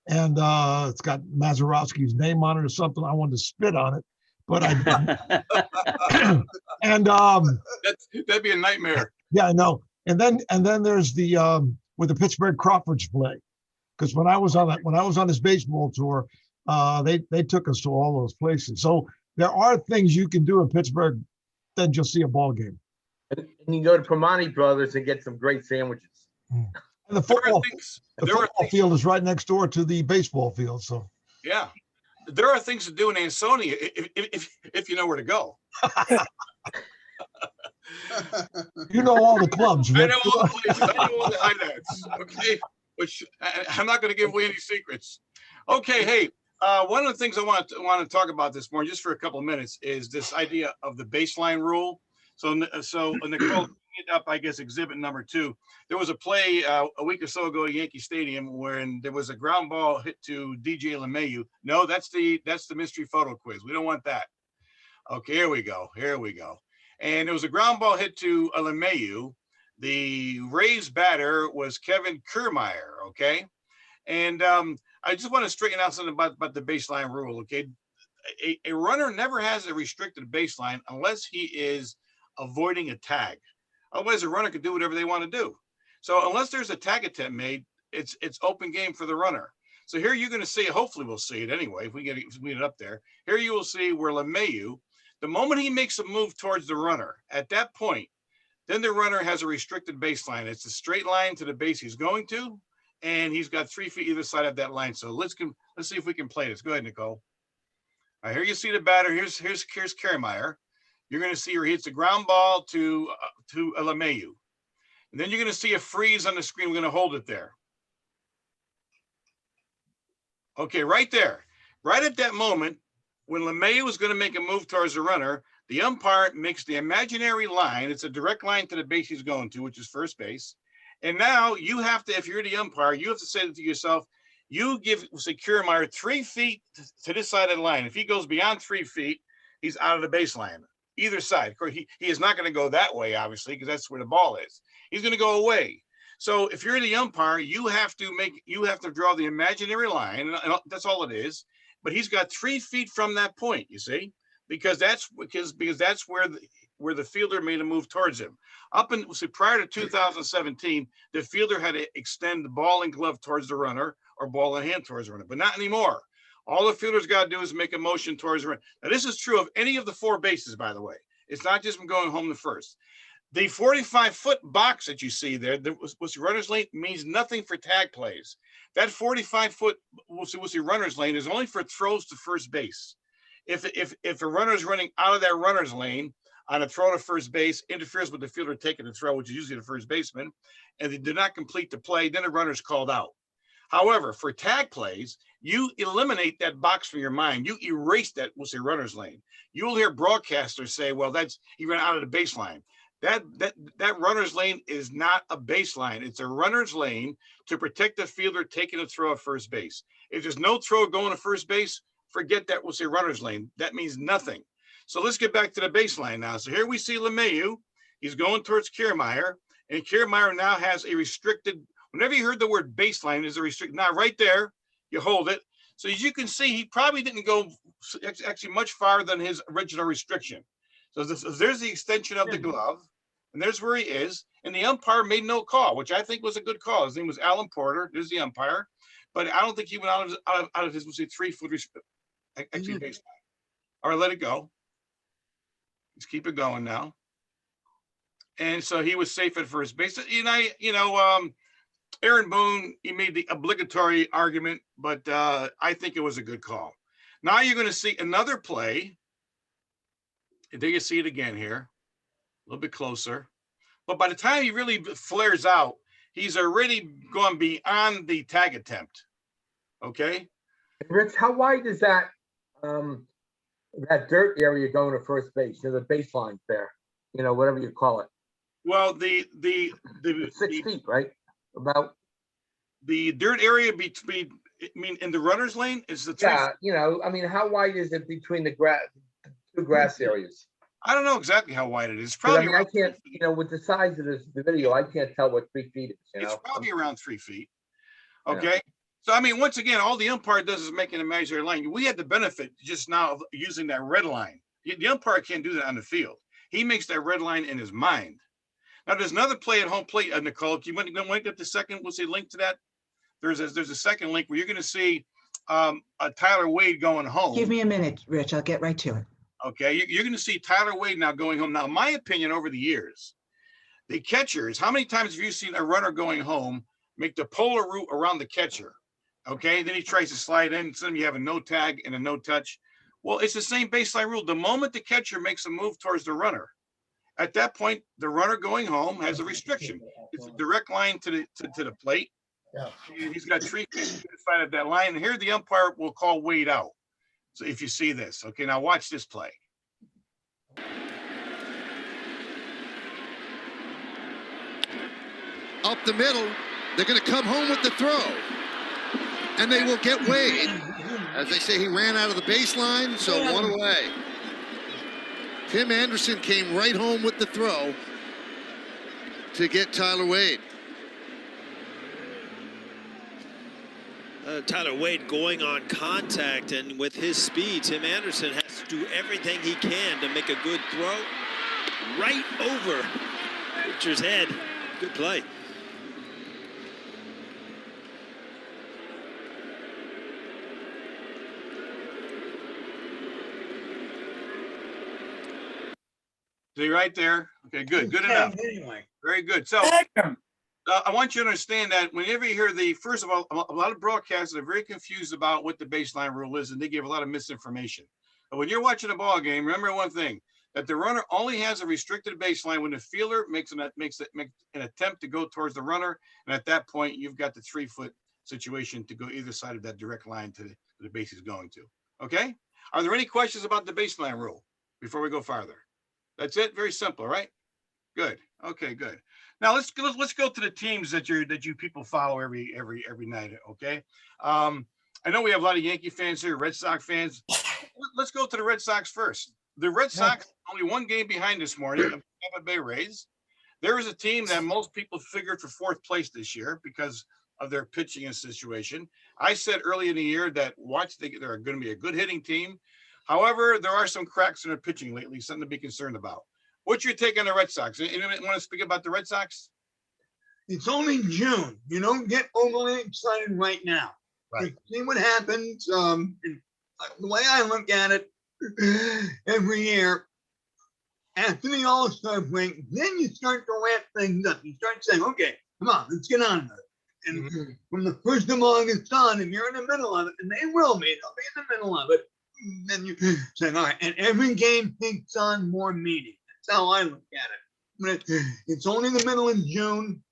And it's got Mazeroski's name on it or something. I wanted to spit on it, but I didn't. And that'd be a nightmare. Yeah, I know. And then there's the where the Pittsburgh Crawfords play, because when I was on this baseball tour, they took us to all those places. So there are things you can do in Pittsburgh than just see a ball game. And you can go to Primanti Brothers and get some great sandwiches. And the football field is right next door to the baseball field. So yeah, there are things to do in Ansonia if you know where to go. You know all the clubs, Rick. I know all the places. I know all the hideouts. Okay, which I'm not going to give away any secrets. Okay, hey, one of the things I want to talk about this morning, just for a couple of minutes, is this idea of the baseline rule. So Nicole, up, I guess, exhibit number 2. There was a play a week or so ago at Yankee Stadium when there was a ground ball hit to DJ LeMahieu. No, that's the mystery photo quiz. We don't want that. Okay, here we go. And there was a ground ball hit to LeMahieu. The Rays batter was Kevin Kiermaier. Okay, and I just want to straighten out something about the baseline rule. Okay, a runner never has a restricted baseline unless he is avoiding a tag. Otherwise, a runner can do whatever they want to do. So unless there's a tag attempt made, it's open game for the runner. So here you're going to see, hopefully we'll see it anyway, if we get it up there. Here you will see where LeMahieu, the moment he makes a move towards the runner, at that point, then the runner has a restricted baseline. It's a straight line to the base he's going to, and he's got 3 feet either side of that line. So let's see if we can play this. Go ahead, Nicole. All right, here you see the batter. Here's Kiermaier. You're going to see where he hits the ground ball to LeMahieu. And then you're going to see a freeze on the screen. We're going to hold it there. Okay, right there. Right at that moment, when LeMahieu was going to make a move towards the runner, the umpire makes the imaginary line. It's a direct line to the base he's going to, which is first base. And now you have to, if you're the umpire, you have to say to yourself, you give Kiermaier 3 feet to this side of the line. If he goes beyond 3 feet, he's out of the baseline. Either side. Of course, he is not going to go that way, obviously, because that's where the ball is. He's going to go away. So if you're the umpire, you have to draw the imaginary line, and that's all it is. But he's got 3 feet from that point, you see, because that's where the fielder made a move towards him. Prior to 2017, the fielder had to extend the ball and glove towards the runner or ball and hand towards the runner, but not anymore. All the fielders got to do is make a motion towards the runner. Now, this is true of any of the 4 bases, by the way. It's not just from going home to first. The 45-foot box that you see there, was the runner's lane, means nothing for tag plays. That 45-foot runner's lane is only for throws to first base. If a runner is running out of that runner's lane on a throw to first base, interferes with the fielder taking the throw, which is usually the first baseman, and they did not complete the play, then the runner's called out. However, for tag plays, you eliminate that box from your mind. You erase that, runner's lane. You'll hear broadcasters say, well, he ran out of the baseline. That runner's lane is not a baseline. It's a runner's lane to protect the fielder taking a throw at first base. If there's no throw going to first base, forget that runner's lane. That means nothing. So let's get back to the baseline now. So here we see LeMahieu. He's going towards Kiermaier, and Kiermaier now has a restricted. Whenever you heard the word baseline, is a restrict. Now right there, you hold it. So as you can see, he probably didn't go actually much farther than his original restriction. So there's the extension of the glove, and there's where he is. And the umpire made no call, which I think was a good call. His name was Alan Porter. There's the umpire, but I don't think he went out of his 3-foot baseline. All right, let it go. Let's keep it going now. And so he was safe at first base. Aaron Boone, he made the obligatory argument, but I think it was a good call. Now you're going to see another play. And there you see it again here, a little bit closer. But by the time he really flares out, he's already gone beyond the tag attempt. Okay? Rich, how wide is that that dirt area going to first base? The baseline there, whatever you call it. Well, the 6 feet, right? About the dirt area between, in the runner's lane is the 3 feet. How wide is it between the two grass areas? I don't know exactly how wide it is. Probably I can't, with the size of the video, I can't tell what 3 feet is. It's probably around 3 feet. Okay. So, once again, all the umpire does is make an imaginary line. We had the benefit just now of using that red line. The umpire can't do that on the field. He makes that red line in his mind. Now, there's another play at home plate, Nicole. Do you want to get the second? We'll see link to that. There's a second link where you're going to see a Tyler Wade going home. Give me a minute, Rich. I'll get right to it. Okay, you're going to see Tyler Wade now going home. Now, my opinion over the years, the catchers, how many times have you seen a runner going home make the polar route around the catcher? Okay, then he tries to slide in. Suddenly you have a no tag and a no touch. Well, it's the same baseline rule. The moment the catcher makes a move towards the runner, at that point, the runner going home has a restriction. It's a direct line to the plate. Yeah. And he's got 3 feet to the side of that line. And here the umpire will call Wade out. So if you see this, okay, now watch this play. Up the middle, they're going to come home with the throw. And they will get Wade. As they say, he ran out of the baseline, so 1 away. Tim Anderson came right home with the throw to get Tyler Wade. Tyler Wade going on contact, and with his speed, Tim Anderson has to do everything he can to make a good throw right over pitcher's head. Good play. See right there. Okay, good enough. Anyway. Very good. So I want you to understand that whenever you hear first of all, a lot of broadcasters are very confused about what the baseline rule is, and they give a lot of misinformation. But when you're watching a ball game, remember one thing, that the runner only has a restricted baseline when the fielder makes an attempt to go towards the runner. And at that point, you've got the 3-foot situation to go either side of that direct line to the base he's going to. Okay? Are there any questions about the baseline rule before we go farther? That's it. Very simple, right? Good. Okay, good. Now let's go to the teams that you people follow every night. Okay. I know we have a lot of Yankee fans here, Red Sox fans. Let's go to the Red Sox first. The Red Sox only one game behind this morning of the Tampa Bay Rays. There is a team that most people figured for fourth place this year because of their pitching and situation. I said early in the year that they're going to be a good hitting team. However, there are some cracks in their pitching lately, something to be concerned about. What's your take on the Red Sox? Anyone want to speak about the Red Sox? It's only June. You don't get overly excited right now. Right. See what happens. The way I look at it, every year, after the All-Star break, then you start to ramp things up. You start saying, okay, come on, let's get on with it. And from the 1st of August on, if you're in the middle of it, and they will be, they'll be in the middle of it, then you say, all right, and every game takes on more meaning. That's how I look at it. But it's only the middle of June.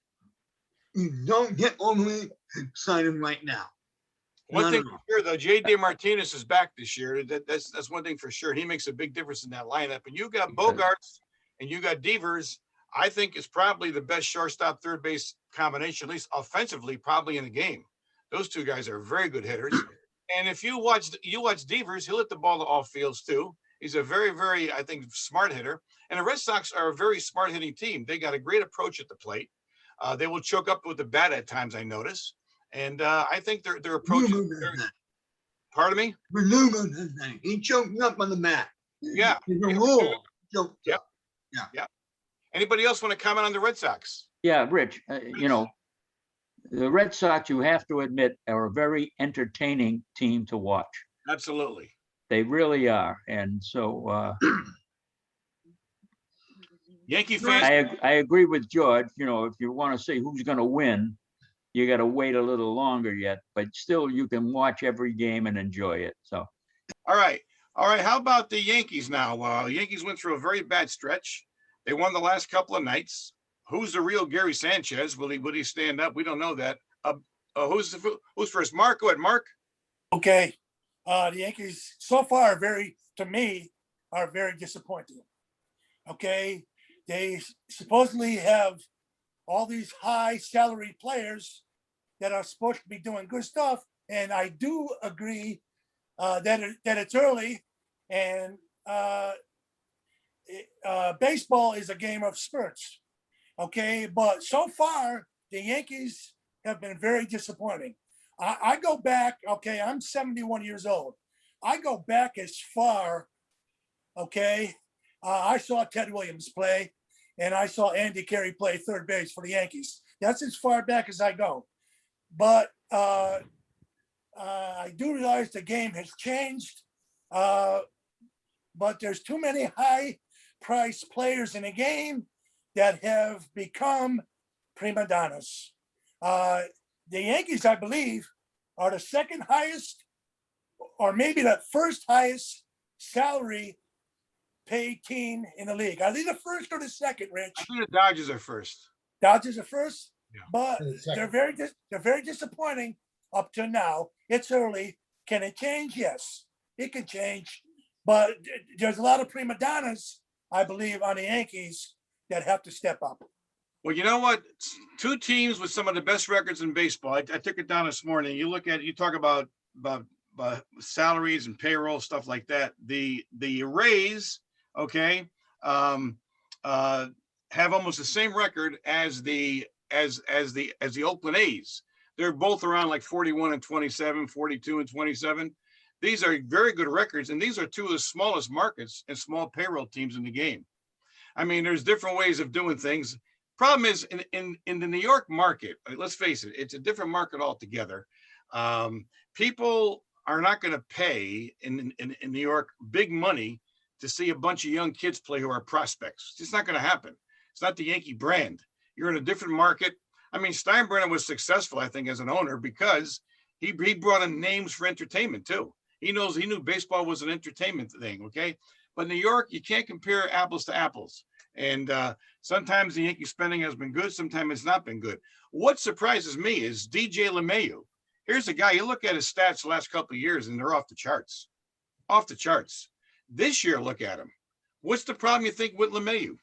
You don't get overly excited right now. One thing for sure, though, J.D. Martinez is back this year. That's one thing for sure. He makes a big difference in that lineup. And you got Bogarts and you got Devers. I think it's probably the best shortstop third base combination, at least offensively, probably in the game. Those two guys are very good hitters. And if you watch Devers, he'll hit the ball to all fields too. He's a very, very, I think, smart hitter. And the Red Sox are a very smart hitting team. They got a great approach at the plate. They will choke up with the bat at times, I notice. And I think their approach is very, pardon me? He choked up on the mat. Yeah. It's a rule. Yeah. Anybody else want to comment on the Red Sox? Yeah, Rich, the Red Sox, you have to admit, are a very entertaining team to watch. Absolutely. They really are. And so Yankee fans. I agree with George. If you want to say who's going to win, you got to wait a little longer yet, but still you can watch every game and enjoy it. So, all right. How about the Yankees now? Yankees went through a very bad stretch. They won the last couple of nights. Who's the real Gary Sanchez? Will he stand up? We don't know that. Who's first? Mark, go ahead, Mark. Okay. The Yankees so far to me, are very disappointing. Okay. They supposedly have all these high salary players that are supposed to be doing good stuff. And I do agree that it's early, and baseball is a game of spurts. Okay. But so far, the Yankees have been very disappointing. I go back, okay, I'm 71 years old. I go back as far, okay, I saw Ted Williams play, and I saw Andy Carey play third base for the Yankees. That's as far back as I go. But I do realize the game has changed, but there's too many high-priced players in the game that have become prima donnas. The Yankees, I believe, are the second highest, or maybe the first highest salary paid team in the league. Are they the first or the second, Rich? I think the Dodgers are first. Dodgers are first, yeah. But they're very disappointing up to now. It's early. Can it change? Yes, it can change. But there's a lot of prima donnas, I believe, on the Yankees that have to step up. Well, you know what? Two teams with some of the best records in baseball. I took it down this morning. You talk about salaries and payroll, stuff like that. The Rays, okay, have almost the same record as the Oakland A's. They're both around like 41 and 27, 42 and 27. These are very good records, and these are two of the smallest markets and small payroll teams in the game. I mean, there's different ways of doing things. Problem is, in the New York market, let's face it, it's a different market altogether. People are not going to pay in New York big money to see a bunch of young kids play who are prospects. It's just not going to happen. It's not the Yankee brand. You're in a different market. I mean, Steinbrenner was successful, I think, as an owner because he brought in names for entertainment too. He knew baseball was an entertainment thing, okay? But New York, you can't compare apples to apples. And sometimes the Yankee spending has been good, sometimes it's not been good. What surprises me is DJ LeMahieu. Here's a guy, you look at his stats the last couple of years, and they're off the charts. Off the charts. This year, look at him. What's the problem, you think, with LeMahieu?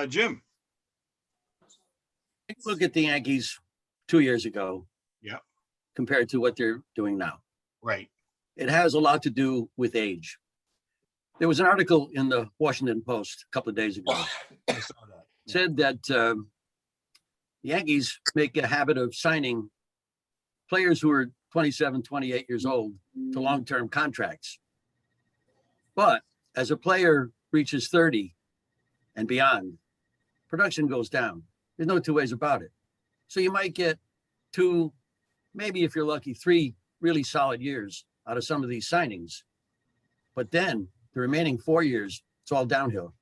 Jim? Look at the Yankees 2 years ago. Yeah. Compared to what they're doing now. Right. It has a lot to do with age. There was an article in the Washington Post a couple of days ago. I saw that. Said that the Yankees make a habit of signing players who are 27, 28 years old to long-term contracts. But as a player reaches 30 and beyond, production goes down. There's no two ways about it. So you might get 2, maybe if you're lucky, 3 really solid years out of some of these signings. But then the remaining 4 years, it's all downhill.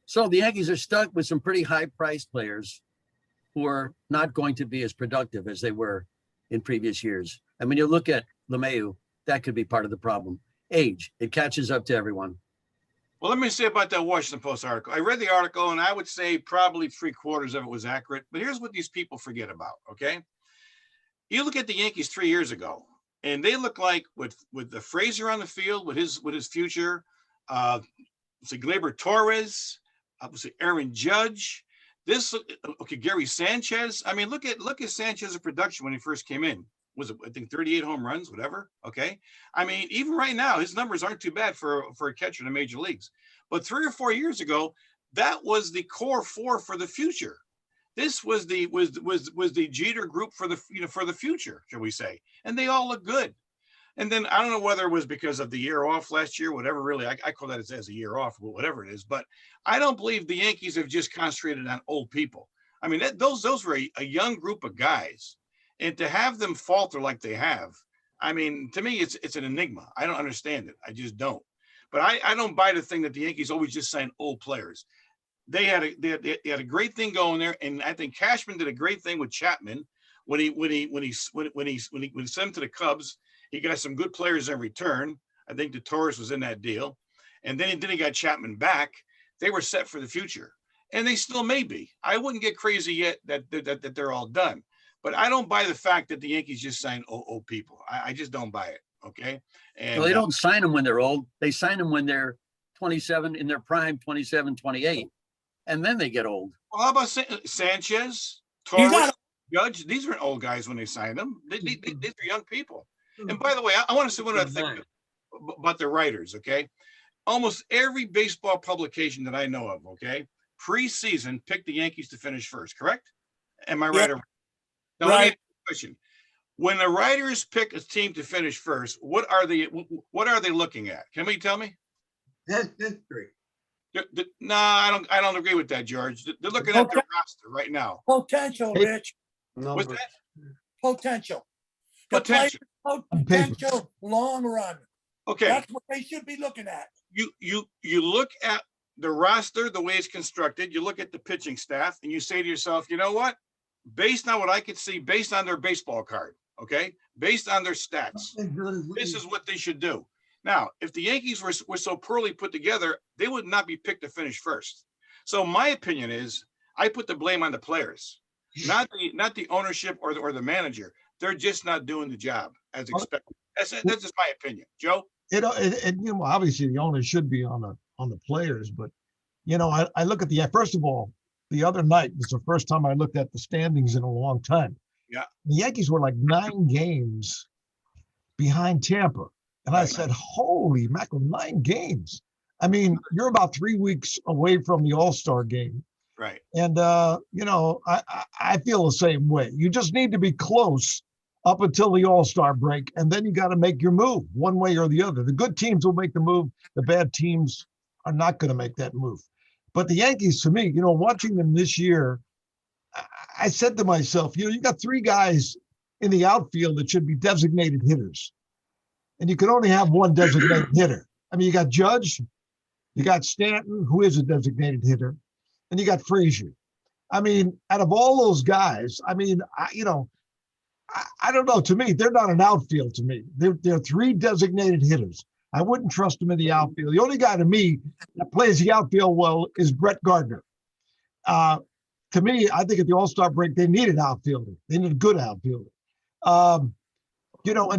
So the Yankees are stuck with some pretty high-priced players who are not going to be as productive as they were in previous years. And when you look at LeMahieu, that could be part of the problem. Age, it catches up to everyone. Well, let me say about that Washington Post article. I read the article, and I would say probably 3/4 of it was accurate. But here's what these people forget about, okay? You look at the Yankees 3 years ago, and they look like with the Frazier on the field, with his future, Gleyber Torres, Aaron Judge. Gary Sanchez. I mean, look at Sanchez's production when he first came in. Was it, I think, 38 home runs, whatever. Okay. I mean, even right now, his numbers aren't too bad for a catcher in the major leagues. But 3 or 4 years ago, that was the core 4 for the future. This was the Jeter group for the future, shall we say? And they all look good. And then I don't know whether it was because of the year off last year, whatever. Really, I call that as a year off, whatever it is. But I don't believe the Yankees have just concentrated on old people. I mean, those were a young group of guys, and to have them falter like they have, I mean, to me, it's an enigma. I don't understand it. I just don't. But I don't buy the thing that the Yankees always just sign old players. They had a great thing going there, and I think Cashman did a great thing with Chapman when he sent him to the Cubs. He got some good players in return. I think the Torres was in that deal, and then he got Chapman back. They were set for the future, and they still may be. I wouldn't get crazy yet that they're all done, but I don't buy the fact that the Yankees just sign old people. I just don't buy it. Okay, and well, they don't sign them when they're old. They sign them when they're 27, in their prime, 27, 28. And then they get old. Well, how about Sanchez, Torres, Judge? These weren't old guys when they signed them. These are young people. And by the way, I want to say one other thing about the writers, okay? Almost every baseball publication that I know of, okay, preseason picked the Yankees to finish first, correct? Am I right? Or now, let me ask you a question. When the writers pick a team to finish first, what are they looking at? Can we tell me? That's history. No, I don't agree with that, George. They're looking at their roster right now. Potential, Rich. What's that? Potential. Potential long run. Okay. That's what they should be looking at. You look at the roster, the way it's constructed, you look at the pitching staff, and you say to yourself, you know what? Based on what I could see, based on their baseball card, okay, based on their stats, this is what they should do. Now, if the Yankees were so poorly put together, they would not be picked to finish first. So my opinion is, I put the blame on the players, not the ownership or the manager. They're just not doing the job as expected. That's just my opinion, Joe. Obviously the onus should be on the players, but I look at first of all, the other night was the first time I looked at the standings in a long time. Yeah, the Yankees were like 9 games behind Tampa. And I said, holy mackerel, 9 games. I mean, you're about 3 weeks away from the All-Star game. Right. And, I feel the same way. You just need to be close up until the All-Star break. And then you got to make your move one way or the other. The good teams will make the move. The bad teams are not going to make that move. But the Yankees, to me, watching them this year, I said to myself, you got 3 guys in the outfield that should be designated hitters. And you can only have one designated hitter. I mean, you got Judge, you got Stanton, who is a designated hitter, and you got Frazier. I mean, out of all those guys, I mean, I don't know. To me, they're not an outfield to me. They're 3 designated hitters. I wouldn't trust them in the outfield. The only guy to me that plays the outfield well is Brett Gardner. To me, I think at the All-Star break, they need an outfielder. They need a good outfielder. And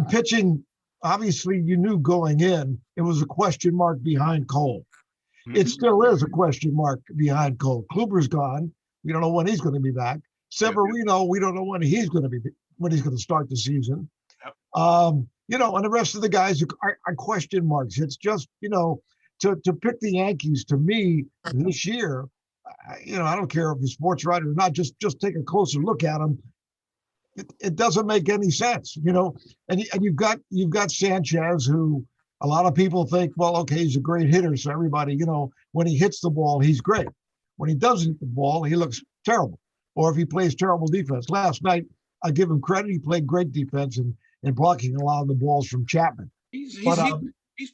pitching, obviously, you knew going in, it was a question mark behind Cole. It still is a question mark behind Cole. Kluber's gone. We don't know when he's going to be back. Severino, we don't know when he's going to start the season. You know, and the rest of the guys are question marks. It's just, you know, to pick the Yankees to me this year, you know, I don't care if you're a sports writer or not, just take a closer look at them. It doesn't make any sense, you know, and you've got Sanchez, who a lot of people think, well, okay, he's a great hitter. So everybody, you know, when he hits the ball, he's great. When he doesn't hit the ball, he looks terrible. Or if he plays terrible defense. Last night, I give him credit. He played great defense and blocking a lot of the balls from Chapman. He's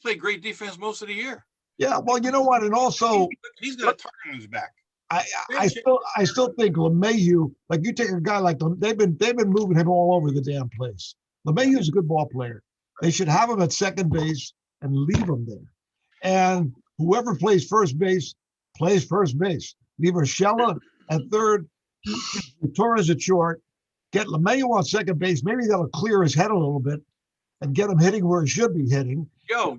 played great defense most of the year. Yeah, well, you know what? And also, he's got a target on his back. I still think LeMahieu, like you take a guy like them, they've been moving him all over the damn place. LeMahieu's a good ball player. They should have him at second base and leave him there. And whoever plays first base plays first base. Leave Urshela at third, Torres at short, get LeMahieu on second base. Maybe that'll clear his head a little bit and get him hitting where he should be hitting. Joe,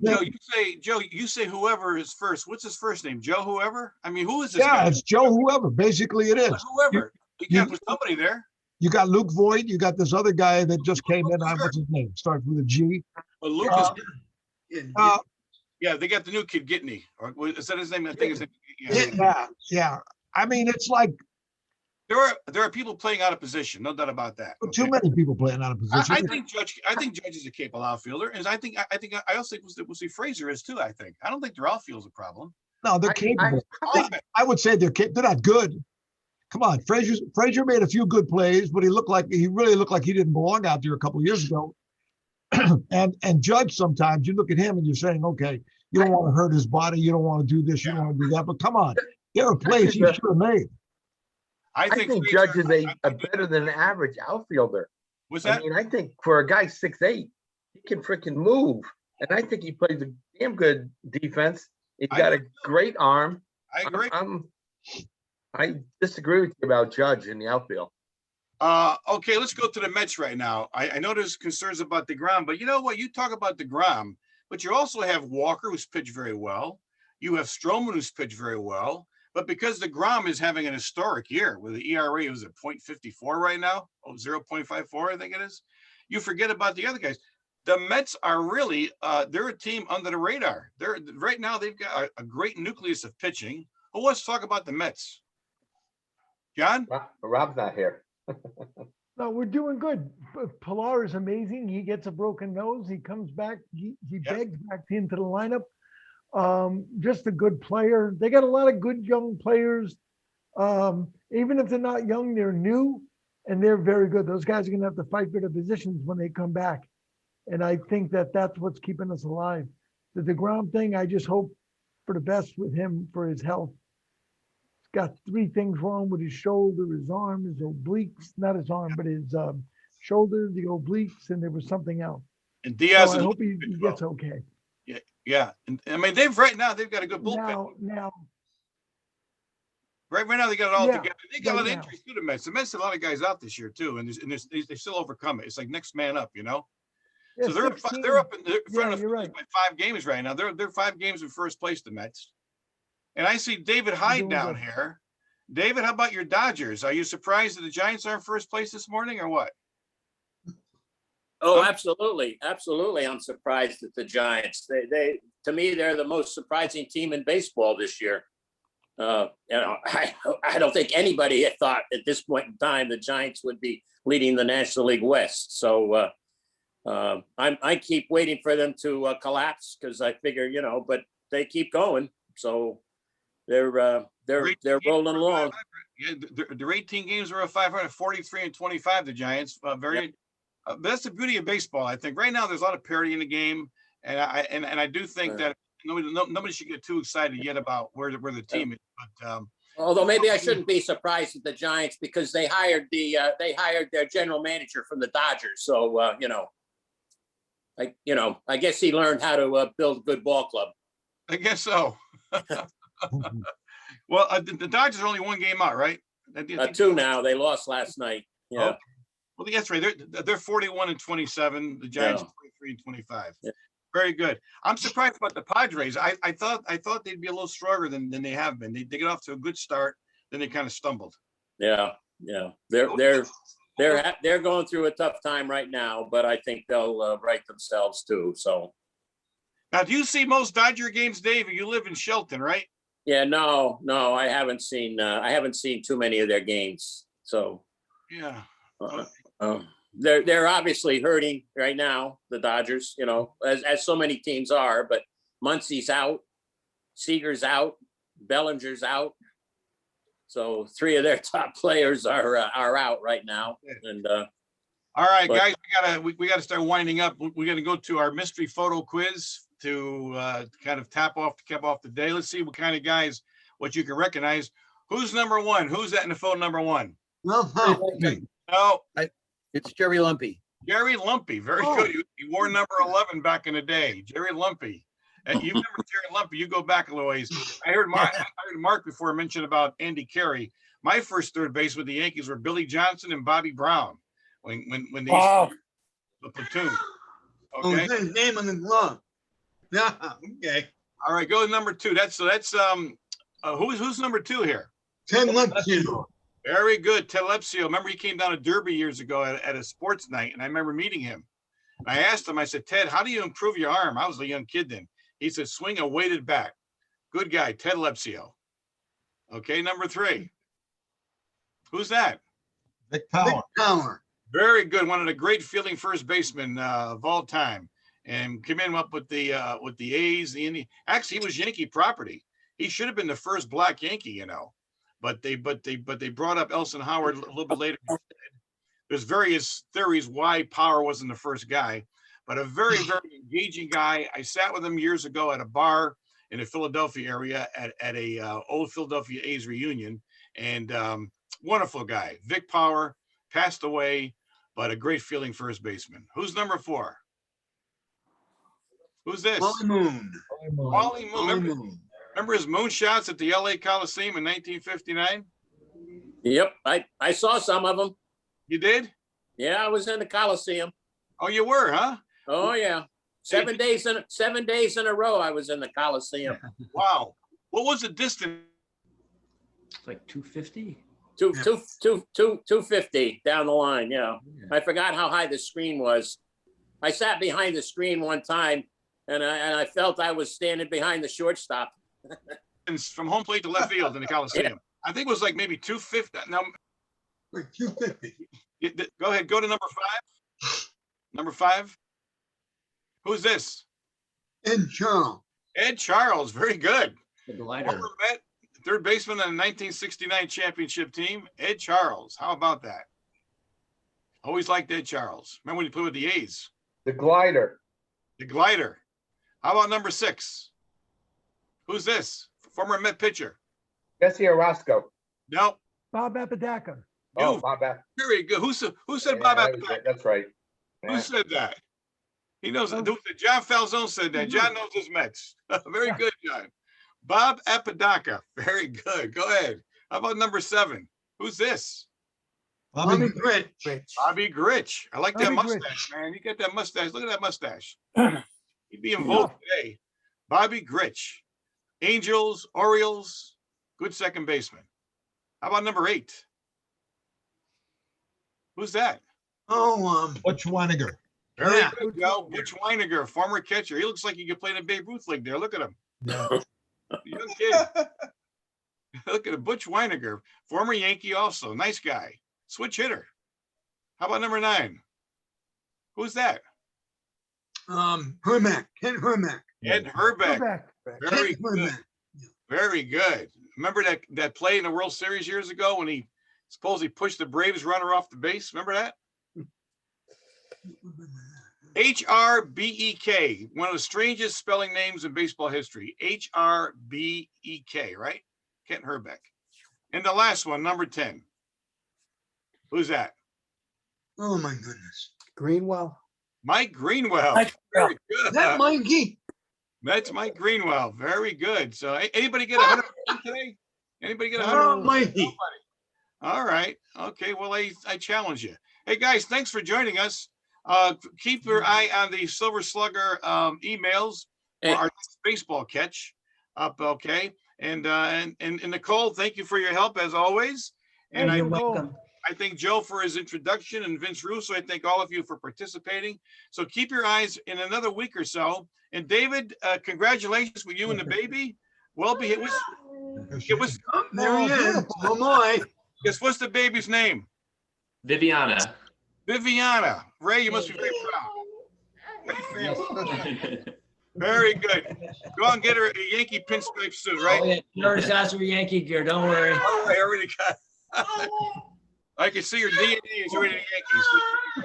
you say whoever is first. What's his first name? Joe whoever? I mean, who is this Yeah, guy? it's Joe whoever. Basically, it is. Whoever. You got somebody there. You got Luke Voigt. You got this other guy that just came in. What's his name? Starts with a G. Well, Luke yeah, they got the new kid, Gitney. Or is that his name? I think his name. Yeah. I mean, it's like there are people playing out of position, no doubt about that. Too many people playing out of position. I think Judge is a capable outfielder, and I also think we'll see Frazier is too. I don't think their outfield's a problem. No, they're capable. I would say they're not good. Come on, Frazier made a few good plays, but he really looked like he didn't belong out there a couple of years ago. and Judge, sometimes you look at him and you're saying, okay, you don't want to hurt his body, you don't want to do this, you don't want to do that, but come on, there are plays he should have made. I think Judge is a better than average outfielder. What's that? I mean, I think for a guy 6'8", he can freaking move. And I think he plays a damn good defense. He's got a great arm. I agree. I disagree with you about Judge in the outfield. Okay, let's go to the Mets right now. I know there's concerns about DeGrom, but you know what? You talk about DeGrom, but you also have Walker, who's pitched very well. You have Stroman, who's pitched very well. But because DeGrom is having an historic year with the ERA, was at 0.54 right now? 0.54, I think it is. You forget about the other guys. The Mets are really, they're a team under the radar. Right now, they've got a great nucleus of pitching. Who wants to talk about the Mets? John? Rob's not here. No, we're doing good. Pilar is amazing. He gets a broken nose. He comes back. He begs back into the lineup. Just a good player. They got a lot of good young players. Even if they're not young, they're new and they're very good. Those guys are going to have to fight for their positions when they come back. And I think that that's what's keeping us alive. The DeGrom thing, I just hope for the best with him for his health. He's got 3 things wrong with his shoulder, his arm, his obliques, not his arm, but his shoulder, the obliques, and there was something else. And Diaz, so I hope he gets okay. Yeah. And I mean, they've got a good bullpen. Right now they got it all together. They got a lot of injuries to the Mets. The Mets had a lot of guys out this year too, and they still overcome it. It's like next man up, you know. Yeah, so they're up in front of by 5 games right now. They're 5 games in first place, the Mets. And I see David Hyde down here. David, how about your Dodgers? Are you surprised that the Giants are in first place this morning, or what? Oh, absolutely. Absolutely. I'm surprised at the Giants. They to me, they're the most surprising team in baseball this year. I don't think anybody had thought at this point in time the Giants would be leading the National League West. So I keep waiting for them to collapse because I figure, but they keep going. So they're rolling along. Yeah, their 18 games were a 543-25. The Giants that's the beauty of baseball. I think right now there's a lot of parity in the game, and I do think that nobody should get too excited yet about where the team is. But although maybe I shouldn't be surprised at the Giants because they hired their general manager from the Dodgers. So I guess he learned how to build a good ball club. I guess so. Well, the Dodgers are only 1 game out, right? 2 now. They lost last night. Yeah. Okay. Well, that's right. They're 41-27. The Giants 23-25. Yeah. Very good. I'm surprised about the Padres. I thought they'd be a little stronger than they have been. They get off to a good start, then they kind of stumbled. Yeah. They're going through a tough time right now, but I think they'll right themselves too. So. Now, do you see most Dodger games, Dave? You live in Shelton, right? Yeah, no, I haven't seen too many of their games. So yeah, they're obviously hurting right now, the Dodgers, you know, as so many teams are, but Muncy's out, Seager's out, Bellinger's out. So 3 of their top players are out right now. And all right, guys, we gotta start winding up. We got to go to our mystery photo quiz to kind of cap off the day. Let's see what kind of guys, what you can recognize. Who's number one? Who's that in the phone number one? No, it's Jerry Lumpy. Jerry Lumpy, very good. He wore number 11 back in the day. Jerry Lumpy. You remember Jerry Lumpy? You go back a little ways. I heard Mark before mention about Andy Carey. My first third base with the Yankees were Billy Johnson and Bobby Brown. When they used the platoon. Okay. Oh, his name on the glove. Yeah. Okay. All right, go to number 2. That's who's number 2 here? Ted Lepsio. Very good, Ted Lepsio. Remember, he came down to Derby years ago at a sports night, and I remember meeting him. And I asked him, I said, Ted, how do you improve your arm? I was a young kid then. He said, swing a weighted bat. Good guy, Ted Lepsio. Okay, number 3. Who's that? Vic Power. Vic Power. Very good. One of the great fielding first basemen of all time, and came in up with the A's. Actually, he was Yankee property. He should have been the first black Yankee, you know, but they brought up Elson Howard a little bit later. There's various theories why Power wasn't the first guy, but a very, very engaging guy. I sat with him years ago at a bar in the Philadelphia area at a old Philadelphia A's reunion, and wonderful guy. Vic Power passed away, but a great fielding first baseman. Who's number 4? Who's this? Wally Moon. Wally Moon. Remember his moonshots at the LA Coliseum in 1959? Yep, I saw some of them. You did? Yeah, I was in the Coliseum. Oh, you were, huh? Oh yeah, 7 days in a row. I was in the Coliseum. Wow. What was the distance? It's like 250. 250 down the line. Yeah. I forgot how high the screen was. I sat behind the screen one time, and I felt I was standing behind the shortstop. From home plate to left field in the Coliseum. Yeah. I think it was like maybe 250. Now, like 250. Go ahead. Go to number 5. Number 5. Who's this? Ed Charles. Ed Charles. Very good. The glider. Third baseman on the 1969 championship team, Ed Charles. How about that? Always liked Ed Charles. Remember when he played with the A's? The glider. The glider. How about number 6? Who's this? Former Met pitcher. Jesse Orozco. No. Bob Apodaca. Oh, Bob Apodaca. Very good. Who said Bob Apodaca? That's right. Who said that? He knows. John Falzone said that. John knows his Mets. Very good, John. Bob Apodaca. Very good. Go ahead. How about number 7? Who's this? Bobby Grich. Bobby Grich. I like that mustache, man. You get that mustache. Look at that mustache. He'd be involved today. Bobby Grich. Angels, Orioles, good second baseman. How about number 8? Who's that? Oh, Butch Weiniger. Very good, Joe. Butch Weiniger, former catcher. He looks like he could play in the Babe Ruth League there. Look at him. Yeah. Young kid. Look at Butch Weiniger, former Yankee also. Nice guy. Switch hitter. How about number 9? Who's that? Hermack. Ken Hermack. Ed Herbeck. Very good. Very good. Remember that play in the World Series years ago when he supposedly pushed the Braves runner off the base? Remember that? H-R-B-E-K, one of the strangest spelling names in baseball history. H-R-B-E-K, right? Kent Herbeck. And the last one, number 10. Who's that? Oh, my goodness. Greenwell. Mike Greenwell. Very good. That Mikey. That's Mike Greenwell. Very good. So anybody get 100 today? Anybody get 100? Oh, Mikey. All right. Okay. Well, I challenge you. Hey, guys, thanks for joining us. Keep your eye on the Silver Slugger emails for our next baseball catch up. Okay. And Nicole, thank you for your help as always. And Hey, I you're thank, welcome. I thank Joe for his introduction and Vince Russo. I thank all of you for participating. So keep your eyes in another week or so. And David, congratulations with you and the baby. Well, it was There he is. beautiful. Oh, my. Guess what's the baby's name? Viviana. Viviana. Ray, you must be very proud. Very good. Go and get her a Yankee pinstripe suit, right? Oh, yeah. You already got your Yankee gear. Don't worry. Oh, I already got. I can see your DNA is already Yankees.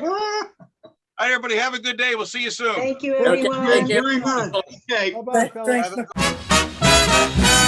All right, everybody, have a good day. We'll see you soon. Thank you, Okay, everyone. take care. Very good. Okay. Bye-bye, fellas. Thanks.